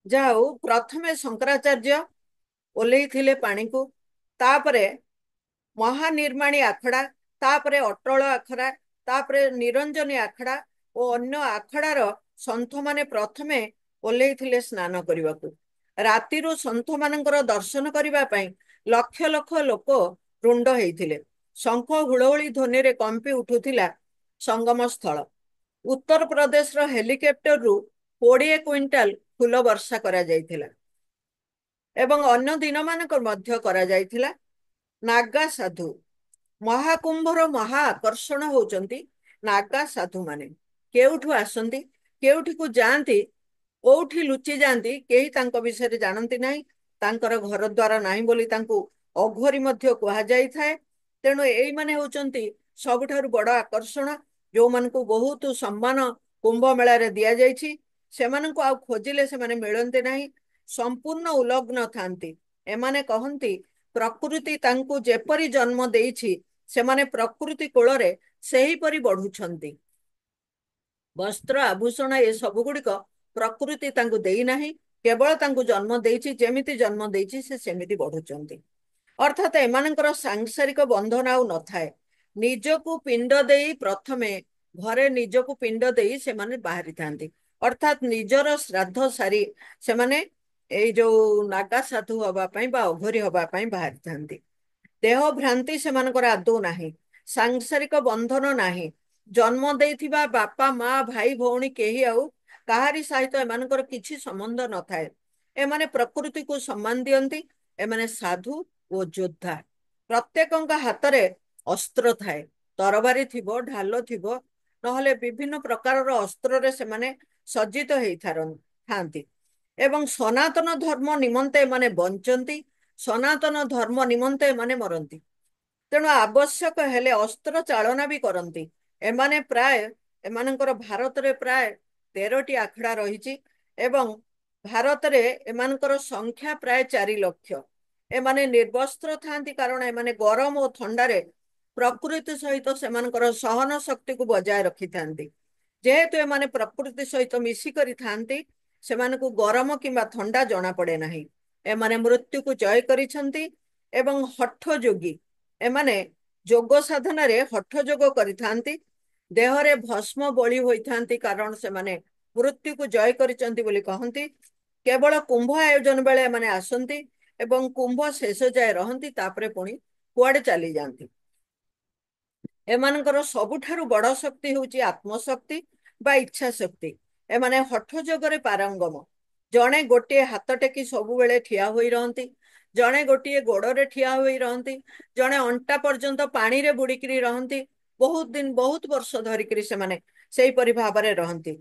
जाऊ प्रथमे शंकराचार्य ओल्लेई थिले पानी को तापरे महानिर्माणी आखड़ा तापरे अटल आखड़ा तापरे निरंजनी आखड़ा और अन्य आखड़ार सन्थ माने प्रथमे ओल्लेई थिले स्नान करने रातिरु सन्थ मानकर दर्शन करने लक्ष लक्ष लोक रुंड होइथिले शंख हुड़हुड़ी ध्वनि रे कंपी उठुथिला संगम स्थल। उत्तर प्रदेश रो हेलिकॉप्टर रु 20 क्विंटाल फूल वर्षा करा जाइथिला एवं अन्य दिन मानक मध्य करा जाइथिला। नागा साधु महाकुंभर महा आकर्षण होचंती नागा साधु माने केउठु आसंती केउठी को जानती कोठी लुचि जानती केही तांको विषय जानती नाही तांकर घर द्वार नाही बोली तांको अघोरी मध्य कुहा जाई थाए। तेणु एई माने होचंती सबठारु बड़ आकर्षण जो मानकु बहुत सम्मान कुंभ मेला रे दिया जाइछि सेमानकु आ खोजिले से माने मिलंते नाही संपूर्ण उलग्न थांती एमाने कहंती प्रकृति तांकु जेपरी जन्म देइछि सेमाने प्रकृति कोଳରେ सेही परी बढ़ुछंती वस्त्र आभूषण ए सब गुड़िक प्रकृति तांकु देई नाही केवल तांकु जन्म देइछि जेमिति जन्म देइछि से सेमिति बढ़ुछंती अर्थात एमानकर सांसारिक बंधन आउ नथाए निजकु पिंड देई प्रथमे घरे निजकु पिंड देई से माने बाहरी थांती अर्थात निजर श्राद्ध सारी से माने ए जो नागा साधु हवा पई बा अघोरी हवा पई बाहरी थांती देह भ्रांति से मानकर आदौ नाही सांसारिक बंधन नाही जन्म देइथिबा बापा माँ भाई भौणी केही आउ काहारी सहित एमानकर किछि संबंध न थाए एमाने प्रकृति को सम्मान दियंती एमाने साधु ओ योद्धा प्रत्येकଙ୍କ हातरे अस्त्र थाए तरबारी थिबो ढाल थिबो नहले विभिन्न प्रकारर अस्त्र रे से माने सज्जित हेई थांती एवं सनातन धर्म निमंते माने बंचंती सनातन धर्म निमंते माने मरंती तेणु आवश्यक हेले अस्त्र चालना भी करंती एमाने प्राय एमानकर भारत रे प्राय 13टी आखड़ा रहिछि एवं भारत रे एमानकर संख्या प्राय 4 लाख एमाने निर्वस्त्र थांती कारण एमाने गरम और ठंडारे ପ୍ରକୃତି ସହିତ ସେମାନଙ୍କର ସହନ ଶକ୍ତିକୁ ବଜାୟ ରଖିଥାନ୍ତି। ଯେହେତୁ ଏମାନେ ପ୍ରକୃତି ସହିତ ମିଶି କରିଥାନ୍ତି, ସେମାନଙ୍କୁ ଗରମ କିମ୍ବା ଥଣ୍ଡା ଜଣାପଡ଼େ ନାହିଁ। ଏମାନେ ମୃତ୍ୟୁକୁ ଜୟ କରିଛନ୍ତି ଏବଂ ହଠ ଯୋଗୀ। ଏମାନେ ଯୋଗ ସାଧନାରେ ହଠ ଯୋଗ କରିଥାନ୍ତି। ଦେହରେ ଭସ୍ମ ବୋଳି ହୋଇଥାନ୍ତି, କାରଣ ସେମାନେ ମୃତ୍ୟୁକୁ ଜୟ କରିଛନ୍ତି ବୋଲି କହନ୍ତି। କେବଳ କୁମ୍ଭ ଆୟୋଜନ ବେଳେ ଏମାନେ ଆସନ୍ତି ଏବଂ କୁମ୍ଭ ଶେଷ ଯାଏ ରହନ୍ତି, ତାପରେ ପୁଣି କୁଆଡେ ଚାଲିଯାଆନ୍ତି। ଏମାନଙ୍କର ସବୁଠାରୁ ବଡ ଶକ୍ତି ହେଉଛି ଆତ୍ମଶକ୍ତି ବା ଇଚ୍ଛା ଶକ୍ତି। ଏମାନେ ହଠ ଯୋଗରେ ପାରଙ୍ଗମ। ଜଣେ ଗୋଟିଏ ହାତ ଟେକି ସବୁବେଳେ ଠିଆ ହୋଇ ରହନ୍ତି, ଜଣେ ଗୋଟିଏ ଗୋଡରେ ଠିଆ ହୋଇ ରହନ୍ତି, ଜଣେ ଅଣ୍ଟା ପର୍ଯ୍ୟନ୍ତ ପାଣିରେ ବୁଡିକିରି ରହନ୍ତି। ବହୁତ ଦିନ, ବହୁତ ବର୍ଷ ଧରିକିରି ସେମାନେ ସେଇପରି ଭାବରେ ରହନ୍ତି।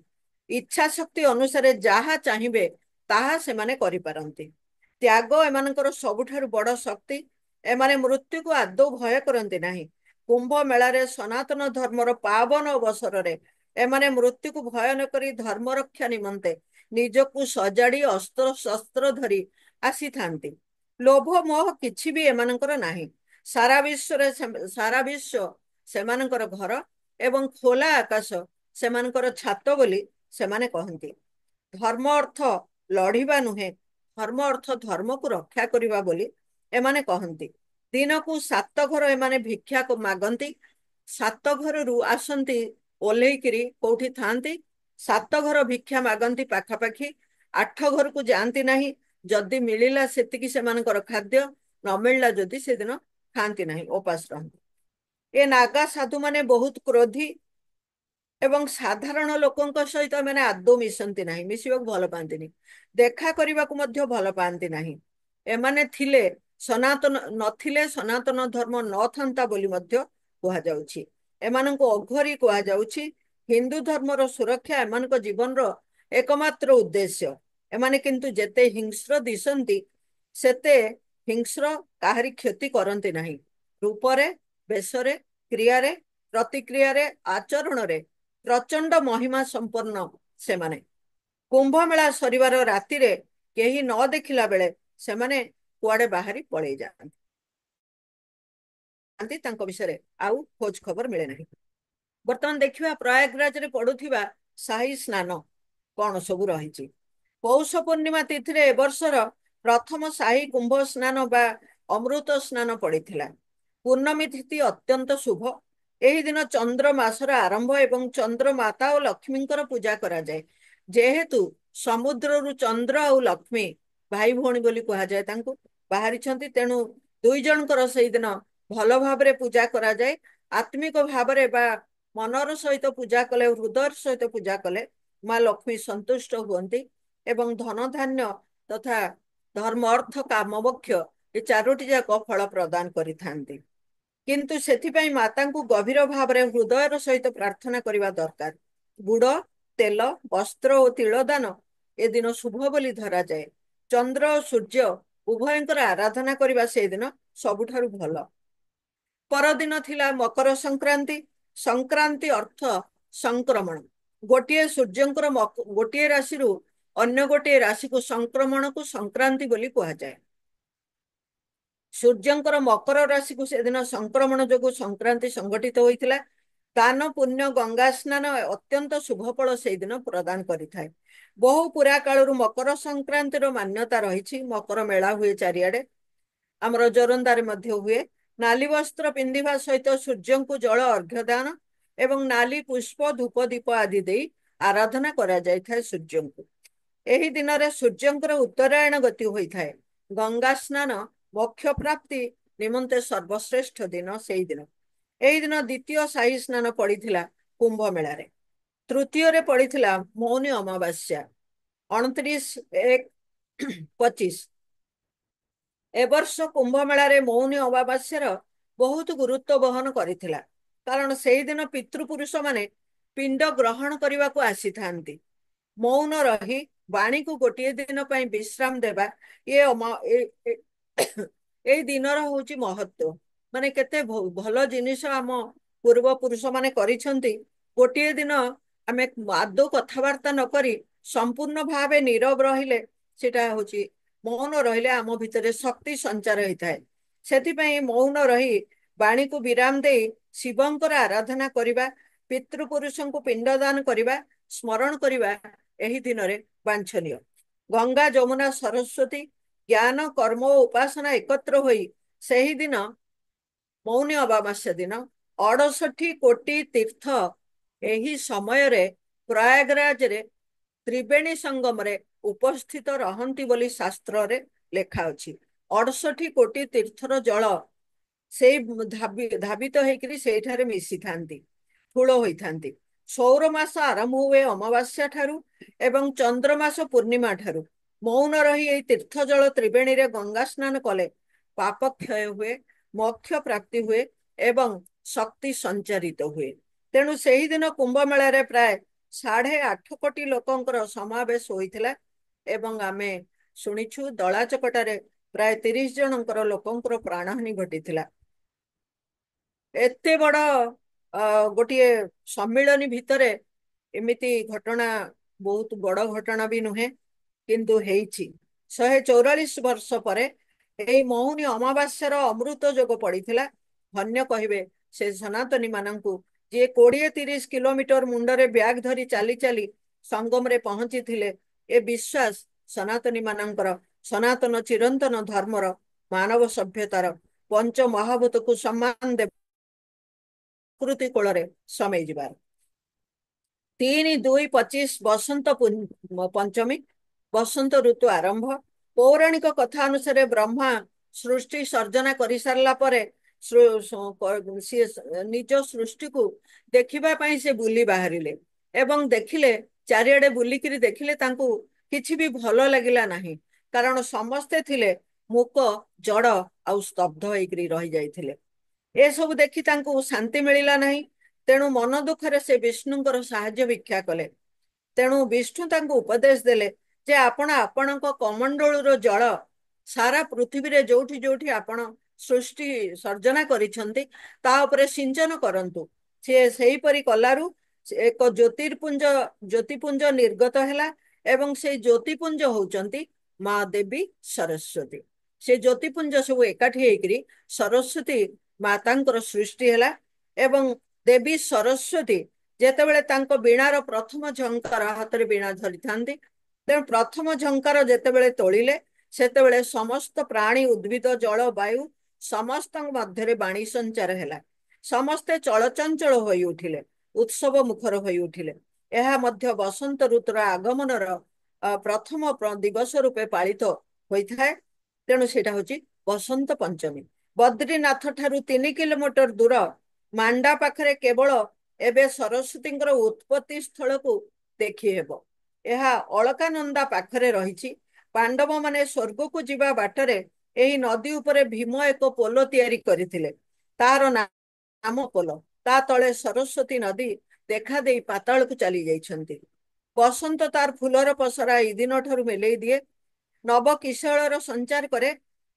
ଇଚ୍ଛା ଶକ୍ତି ଅନୁସାରେ ଯାହା ଚାହିଁବେ ତାହା ସେମାନେ କରିପାରନ୍ତି। ତ୍ୟାଗ ଏମାନଙ୍କର ସବୁଠାରୁ ବଡ ଶକ୍ତି। ଏମାନେ ମୃତ୍ୟୁକୁ ଆଦୌ ଭୟ କରନ୍ତି ନାହିଁ। କୁମ୍ଭ ମେଳାରେ ସନାତନ ଧର୍ମର ପାବନ ଅବସରରେ ଏମାନେ ମୃତ୍ୟୁକୁ ଭୟ ନ କରି ଧର୍ମ ରକ୍ଷା ନିମନ୍ତେ ନିଜକୁ ସଜାଡି ଅସ୍ତ୍ର ଶସ୍ତ୍ର ଧରି ଆସିଥାନ୍ତି। ଲୋଭ ମୋହ କିଛି ବି ଏମାନଙ୍କର ନାହିଁ। ସାରା ବିଶ୍ୱ ସେମାନଙ୍କର ଘର ଏବଂ ଖୋଲା ଆକାଶ ସେମାନଙ୍କର ଛାତ ବୋଲି ସେମାନେ କହନ୍ତି। ଧର୍ମ ଅର୍ଥ ଲଢିବା ନୁହେଁ, ଧର୍ମ ଅର୍ଥ ଧର୍ମକୁ ରକ୍ଷା କରିବା ବୋଲି ଏମାନେ କହନ୍ତି। ଦିନକୁ 7 ଘର ଏମାନେ ଭିକ୍ଷା ମାଗନ୍ତି। 7 ଘରରୁ ଆସନ୍ତି, ଓହ୍ଲେଇକିରି କୋଉଠି ଥାନ୍ତି। 7 ଘର ଭିକ୍ଷା ମାଗନ୍ତି ପାଖାପାଖି। 8 ଘରକୁ ଯାଆନ୍ତି ନାହିଁ। ଯଦି ମିଳିଲା ସେତିକି ସେମାନଙ୍କର ଖାଦ୍ୟ, ନ ମିଳିଲା ଯଦି ସେଦିନ ଖାଆନ୍ତି ନାହିଁ, ଉପାସ ରହନ୍ତି। ଏ ନାଗା ସାଧୁମାନେ ବହୁତ କ୍ରୋଧୀ ଏବଂ ସାଧାରଣ ଲୋକଙ୍କ ସହିତ ଏମାନେ ଆଦୌ ମିଶନ୍ତି ନାହିଁ, ମିଶିବାକୁ ଭଲ ପାଆନ୍ତିନି, ଦେଖା କରିବାକୁ ମଧ୍ୟ ଭଲ ପାଆନ୍ତି ନାହିଁ। ଏମାନେ ନଥିଲେ ସନାତନ ଧର୍ମ ନଥାନ୍ତା ବୋଲି ମଧ୍ୟ କୁହାଯାଉଛି। ଏମାନଙ୍କୁ ଅଘୋରୀ କୁହାଯାଉଛି। ହିନ୍ଦୁ ଧର୍ମର ସୁରକ୍ଷା ଏମାନଙ୍କ ଜୀବନର ଏକମାତ୍ର ଉଦ୍ଦେଶ୍ୟ। ଏମାନେ କିନ୍ତୁ ଯେତେ ହିଂସ୍ର ଦିଶନ୍ତି, ସେତେ ହିଂସ୍ର କାହାରି କ୍ଷତି କରନ୍ତି ନାହିଁ। ରୂପରେ, ବେଶରେ, କ୍ରିୟାରେ, ପ୍ରତିକ୍ରିୟାରେ, ଆଚରଣରେ ପ୍ରଚଣ୍ଡ ମହିମା ସମ୍ପନ୍ନ ସେମାନେ। କୁମ୍ଭମେଳା ସରିବାର ରାତିରେ କେହି ନ ଦେଖିଲା ବେଳେ ସେମାନେ କୁଆଡେ ବାହାରି ପଳେଇ ଯାଆନ୍ତି। ତାଙ୍କ ବିଷୟରେ ଆଉ ଖୋଜ ଖବର ମିଳେ ନାହିଁ। ବର୍ତ୍ତମାନ ଦେଖିବା ପ୍ରୟାଗରାଜରେ ପଡୁଥିବା ସାହି ସ୍ନାନ କଣ ସବୁ ରହିଛି। ପୌଷ ପୂର୍ଣ୍ଣିମା ତିଥିରେ ଏ ବର୍ଷର ପ୍ରଥମ ସାହି କୁମ୍ଭ ସ୍ନାନ ବା ଅମୃତ ସ୍ନାନ ପଡିଥିଲା। ପୂର୍ଣ୍ଣମୀ ତିଥି ଅତ୍ୟନ୍ତ ଶୁଭ। ଏହି ଦିନ ଚନ୍ଦ୍ର ମାସର ଆରମ୍ଭ ଏବଂ ଚନ୍ଦ୍ର ମାତା ଓ ଲକ୍ଷ୍ମୀଙ୍କର ପୂଜା କରାଯାଏ। ଯେହେତୁ ସମୁଦ୍ରରୁ ଚନ୍ଦ୍ର ଆଉ ଲକ୍ଷ୍ମୀ ଭାଇ ଭଉଣୀ ବୋଲି କୁହାଯାଏ, ତାଙ୍କୁ ବାହାରିଛନ୍ତି, ତେଣୁ ଦୁଇ ଜଣଙ୍କର ସେଇଦିନ ଭଲ ଭାବରେ ପୂଜା କରାଯାଏ। ଆତ୍ମିକ ଭାବରେ ବା ମନର ସହିତ ପୂଜା କଲେ, ହୃଦୟର ସହିତ ପୂଜା କଲେ ମା ଲକ୍ଷ୍ମୀ ସନ୍ତୁଷ୍ଟ ହୁଅନ୍ତି ଏବଂ ଧନ ଧାନ୍ୟ ତଥା ଧର୍ମ ଅର୍ଥ କାମ ମୋକ୍ଷ ଏ 4ଟି ଯାକ ଫଳ ପ୍ରଦାନ କରିଥାନ୍ତି। କିନ୍ତୁ ସେଥିପାଇଁ ମାତାଙ୍କୁ ଗଭୀର ଭାବରେ ହୃଦୟର ସହିତ ପ୍ରାର୍ଥନା କରିବା ଦରକାର। ଗୁଡ଼, ତେଲ, ବସ୍ତ୍ର ଓ ତିଳ ଦାନ ଏଦିନ ଶୁଭ ବୋଲି ଧରାଯାଏ। ଚନ୍ଦ୍ର ଓ ସୂର୍ଯ୍ୟ ଉଭୟଙ୍କର ଆରାଧନା କରିବା ସେଦିନ ସବୁଠାରୁ ଭଲ। ପରଦିନ ଥିଲା ମକର ସଂକ୍ରାନ୍ତି। ସଂକ୍ରାନ୍ତି ଅର୍ଥ ସଂକ୍ରମଣ। ଗୋଟିଏ ରାଶିରୁ ଅନ୍ୟ ଗୋଟିଏ ରାଶିକୁ ସଂକ୍ରମଣକୁ ସଂକ୍ରାନ୍ତି ବୋଲି କୁହାଯାଏ। ସୂର୍ଯ୍ୟଙ୍କର ମକର ରାଶିକୁ ସେଦିନ ସଂକ୍ରମଣ ଯୋଗୁଁ ସଂକ୍ରାନ୍ତି ସଂଗଠିତ ହୋଇଥିଲା। ଦାନ, ପୁଣ୍ୟ, ଗଙ୍ଗା ସ୍ନାନ ଅତ୍ୟନ୍ତ ଶୁଭ ଫଳ ସେଇଦିନ ପ୍ରଦାନ କରିଥାଏ। ବହୁ ପୁରା କାଳରୁ ମକର ସଂକ୍ରାନ୍ତିର ମାନ୍ୟତା ରହିଛି। ମକର ମେଳା ହୁଏ ଚାରିଆଡେ, ଆମର ଜୋରନ୍ଦାରେ ମଧ୍ୟ ହୁଏ। ନାଲି ବସ୍ତ୍ର ପିନ୍ଧିବା ସହିତ ସୂର୍ଯ୍ୟଙ୍କୁ ଜଳ ଅର୍ଘ୍ୟ ଦାନ ଏବଂ ନାଲି ପୁଷ୍ପ, ଧୂପ, ଦୀପ ଆଦି ଦେଇ ଆରାଧନା କରାଯାଇଥାଏ ସୂର୍ଯ୍ୟଙ୍କୁ। ଏହି ଦିନରେ ସୂର୍ଯ୍ୟଙ୍କର ଉତ୍ତରାୟଣ ଗତି ହୋଇଥାଏ। ଗଙ୍ଗା ସ୍ନାନ ମୋକ୍ଷ ପ୍ରାପ୍ତି ନିମନ୍ତେ ସର୍ବଶ୍ରେଷ୍ଠ ଦିନ ସେଇଦିନ। ଏହି ଦିନ ଦ୍ୱିତୀୟ ସାହି ସ୍ନାନ ପଡିଥିଲା କୁମ୍ଭ ମେଳାରେ। ତୃତୀୟରେ ପଡିଥିଲା ମୌନି ଅମାବାସ୍ୟା 29/1/25। ଏ ବର୍ଷ କୁମ୍ଭ ମେଳାରେ ମୌନି ଅମାବାସ୍ୟାର ବହୁତ ଗୁରୁତ୍ୱ ବହନ କରିଥିଲା, କାରଣ ସେଇଦିନ ପିତୃପୁରୁଷ ମାନେ ପିଣ୍ଡ ଗ୍ରହଣ କରିବାକୁ ଆସିଥାନ୍ତି। ମୌନ ରହି ବାଣୀକୁ ଗୋଟିଏ ଦିନ ପାଇଁ ବିଶ୍ରାମ ଦେବା ଏଇ ଦିନର ହଉଛି ମହତ୍ଵ। ମାନେ କେତେ ଭଲ ଜିନିଷ ଆମ ପୂର୍ବ ପୁରୁଷ ମାନେ କରିଛନ୍ତି। ଗୋଟିଏ ଦିନ ଆମେ ଆଦୌ କଥାବାର୍ତ୍ତା ନ କରି ସମ୍ପୂର୍ଣ୍ଣ ଭାବେ ନୀରବ ରହିଲେ, ସେଟା ହଉଛି ମୌନ ରହିଲେ ଆମ ଭିତରେ ଶକ୍ତି ସଞ୍ଚାର ହେଇଥାଏ। ସେଥିପାଇଁ ମୌନ ରହି ବାଣୀକୁ ବିରାମ ଦେଇ ଶିବଙ୍କର ଆରାଧନା କରିବା, ପିତୃପୁରୁଷଙ୍କୁ ପିଣ୍ଡଦାନ କରିବା, ସ୍ମରଣ କରିବା ଏହି ଦିନରେ ବାଞ୍ଛନୀୟ। ଗଙ୍ଗା, ଯମୁନା, ସରସ୍ୱତୀ ଜ୍ଞାନ, କର୍ମ ଓ ଉପାସନା ଏକତ୍ର ହୋଇ ସେହି ଦିନ ମୌନି ଅମାବାସ୍ୟା ଦିନ 68 କୋଟି ତୀର୍ଥ ଏହି ସମୟରେ ପ୍ରୟାଗରାଜରେ ତ୍ରିବେଣୀ ସଙ୍ଗମରେ ଉପସ୍ଥିତ ରହନ୍ତି ବୋଲି ଶାସ୍ତ୍ରରେ ଲେଖା ଅଛି। 68 କୋଟି ତୀର୍ଥର ଜଳ ସେଇ ଧାବିତ ହେଇକରି ସେଇଠାରେ ମିଶିଥାନ୍ତି, ଠୁଳ ହୋଇଥାନ୍ତି। ସୌର ମାସ ଆରମ୍ଭ ହୁଏ ଅମାବାସ୍ୟା ଠାରୁ ଏବଂ ଚନ୍ଦ୍ରମାସ ପୂର୍ଣ୍ଣିମା ଠାରୁ। ମୌନ ରହି ଏହି ତୀର୍ଥ ଜଳ ତ୍ରିବେଣୀରେ ଗଙ୍ଗା ସ୍ନାନ କଲେ ପାପ କ୍ଷୟ ହୁଏ, ମୋକ୍ଷ ପ୍ରାପ୍ତି ହୁଏ ଏବଂ ଶକ୍ତି ସଞ୍ଚାରିତ ହୁଏ। ତେଣୁ ସେହିଦିନ କୁମ୍ଭ ମେଳାରେ ପ୍ରାୟ 8.5 କୋଟି ଲୋକଙ୍କର ସମାବେଶ ହୋଇଥିଲା ଏବଂ ଆମେ ଶୁଣିଛୁ ଦଳା ଚକଟାରେ ପ୍ରାୟ 30 ଜଣଙ୍କର ଲୋକଙ୍କର ପ୍ରାଣହାନି ଘଟିଥିଲା। ଏତେ ବଡ ଗୋଟିଏ ସମ୍ମିଳନୀ ଭିତରେ ଏମିତି ଘଟଣା ବହୁତ ବଡ ଘଟଣା ବି ନୁହେଁ, କିନ୍ତୁ ହେଇଛି। 144 ବର୍ଷ ପରେ ଏହି ମୌନି ଅମାବାସ୍ୟାର ଅମୃତ ଯୋଗ ପଡିଥିଲା। ଧନ୍ୟ କହିବେ ସେ ସନାତନୀ ମାନଙ୍କୁ ଯିଏ 20-30 କିଲୋମିଟର ମୁଣ୍ଡରେ ବ୍ୟାଗ ଧରି ଚାଲି ଚାଲି ସଙ୍ଗମରେ ପହଞ୍ଚିଥିଲେ। ଏ ବିଶ୍ୱାସ ସନାତନୀ ମାନଙ୍କର, ସନାତନ ଚିରନ୍ତନ ଧର୍ମର, ମାନବ ସଭ୍ୟତାର ପଞ୍ଚ ମହାଭୂତକୁ ସମ୍ମାନ ଦେବ ପ୍ରକୃତି କୋଳରେ ସମେଇ ଯିବାର। 3-2-25 ବସନ୍ତ ପଞ୍ଚମୀ, ବସନ୍ତ ଋତୁ ଆରମ୍ଭ। ପୌରାଣିକ କଥା ଅନୁସାରେ ବ୍ରହ୍ମା ସୃଷ୍ଟି ସର୍ଜନା କରିସାରିଲା ପରେ ସିଏ ନିଜ ସୃଷ୍ଟିକୁ ଦେଖିବା ପାଇଁ ସେ ବୁଲି ବାହାରିଲେ ଏବଂ ଦେଖିଲେ, ଚାରିଆଡେ ବୁଲିକିରି ଦେଖିଲେ, ତାଙ୍କୁ କିଛି ବି ଭଲ ଲାଗିଲା ନାହିଁ। କାରଣ ସମସ୍ତେ ଥିଲେ ମୂକ, ଜଡ ଆଉ ସ୍ତବ୍ଧ ହେଇକରି ରହିଯାଇଥିଲେ। ଏସବୁ ଦେଖି ତାଙ୍କୁ ଶାନ୍ତି ମିଳିଲା ନାହିଁ। ତେଣୁ ମନ ଦୁଃଖରେ ସେ ବିଷ୍ଣୁଙ୍କର ସାହାଯ୍ୟ ଭିକ୍ଷା କଲେ। ତେଣୁ ବିଷ୍ଣୁ ତାଙ୍କୁ ଉପଦେଶ ଦେଲେ ଯେ ଆପଣ ଆପଣଙ୍କ କମଣ୍ଡଳୁର ଜଳ ସାରା ପୃଥିବୀରେ ଯୋଉଠି ଯୋଉଠି ଆପଣ ସୃଷ୍ଟି ସର୍ଜନା କରିଛନ୍ତି ତା ଉପରେ ସିଞ୍ଚନ କରନ୍ତୁ। ସିଏ ସେହିପରି କଲାରୁ ଏକ ଜ୍ୟୋତିପୁଞ୍ଜ ନିର୍ଗତ ହେଲା ଏବଂ ସେଇ ଜ୍ୟୋତିପୁଞ୍ଜ ହଉଛନ୍ତି ମା ଦେବୀ ସରସ୍ୱତୀ। ସେ ଜ୍ୟୋତିପୁଞ୍ଜ ସବୁ ଏକାଠି ହେଇକରି ସରସ୍ୱତୀ ମାତାଙ୍କର ସୃଷ୍ଟି ହେଲା ଏବଂ ଦେବୀ ସରସ୍ୱତୀ ଯେତେବେଳେ ତାଙ୍କ ବୀଣାର ପ୍ରଥମ ଝଙ୍କାର, ହାତରେ ବୀଣା ଧରିଥାନ୍ତି, ତେଣୁ ପ୍ରଥମ ଝଙ୍କାର ଯେତେବେଳେ ତୋଳିଲେ ସେତେବେଳେ ସମସ୍ତ ପ୍ରାଣୀ, ଉଦ୍ଭିଦ, ଜଳ, ବାୟୁ ସମସ୍ତଙ୍କ ମଧ୍ୟରେ ବାଣୀ ସଞ୍ଚାର ହେଲା। ସମସ୍ତେ ଚଳଚଞ୍ଚଳ ହୋଇ ଉଠିଲେ, ଉତ୍ସବ ମୁଖର ହୋଇ ଉଠିଲେ। ଏହା ମଧ୍ୟ ବସନ୍ତ ଋତୁର ଆଗମନର ପ୍ରଥମ ଦିବସ ରୂପେ ପାଳିତ ହୋଇଥାଏ। ତେଣୁ ସେଇଟା ହଉଛି ବସନ୍ତ ପଞ୍ଚମୀ। ବଦ୍ରିନାଥ ଠାରୁ 3 କିଲୋମିଟର ଦୂର ମାଣ୍ଡା ପାଖରେ କେବଳ ଏବେ ସରସ୍ୱତୀଙ୍କର ଉତ୍ପତ୍ତି ସ୍ଥଳକୁ ଦେଖି ହେବ। ଏହା ଅଳକାନନ୍ଦା ପାଖରେ ରହିଛି। ପାଣ୍ଡବ ମାନେ ସ୍ୱର୍ଗକୁ ଯିବା ବାଟରେ ଏହି ନଦୀ ଉପରେ ଭୀମ ଏକ ପୋଲ ତିଆରି କରିଥିଲେ। ତାର ନାମ ପୋଲ। ତା ତଳେ ସରସ୍ୱତୀ ନଦୀ ଦେଖା ଦେଇ ପାତାଳକୁ ଚାଲି ଯାଇଛନ୍ତି। ବସନ୍ତ ତାର ଫୁଲର ପସରା ଏଇ ଦିନ ଠାରୁ ମେଲେଇ ଦିଏ, ନବ କିଶଳର ସଞ୍ଚାର କରେ।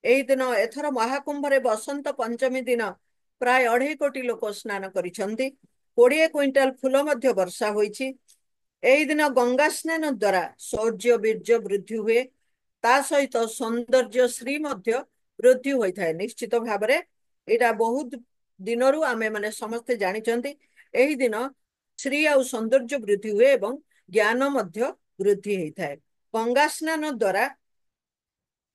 ଏହି ଦିନ ଏଥର ମହାକୁମ୍ଭରେ ବସନ୍ତ ପଞ୍ଚମୀ ଦିନ ପ୍ରାୟ 2.5 କୋଟି ଲୋକ ସ୍ନାନ କରିଛନ୍ତି। 20 କୁଇଣ୍ଟାଲ ଫୁଲ ମଧ୍ୟ ବର୍ଷା ହୋଇଛି। ଏହି ଦିନ ଗଙ୍ଗା ସ୍ନାନ ଦ୍ୱାରା ଶୌର୍ଯ୍ୟ ବୀର୍ଯ୍ୟ ବୃଦ୍ଧି ହୁଏ, ତା ସହିତ ସୌନ୍ଦର୍ଯ୍ୟ ଶ୍ରୀ ମଧ୍ୟ ବୃଦ୍ଧି ହୋଇଥାଏ। ନିଶ୍ଚିତ ଭାବରେ ଏଇଟା ବହୁତ ଦିନରୁ ଆମେ ମାନେ ସମସ୍ତେ ଜାଣିଛନ୍ତି। ଏହି ଦିନ ଶ୍ରୀ ଆଉ ସୌନ୍ଦର୍ଯ୍ୟ ବୃଦ୍ଧି ହୁଏ ଏବଂ ଜ୍ଞାନ ମଧ୍ୟ ବୃଦ୍ଧି ହେଇଥାଏ। ଗଙ୍ଗା ସ୍ନାନ ଦ୍ୱାରା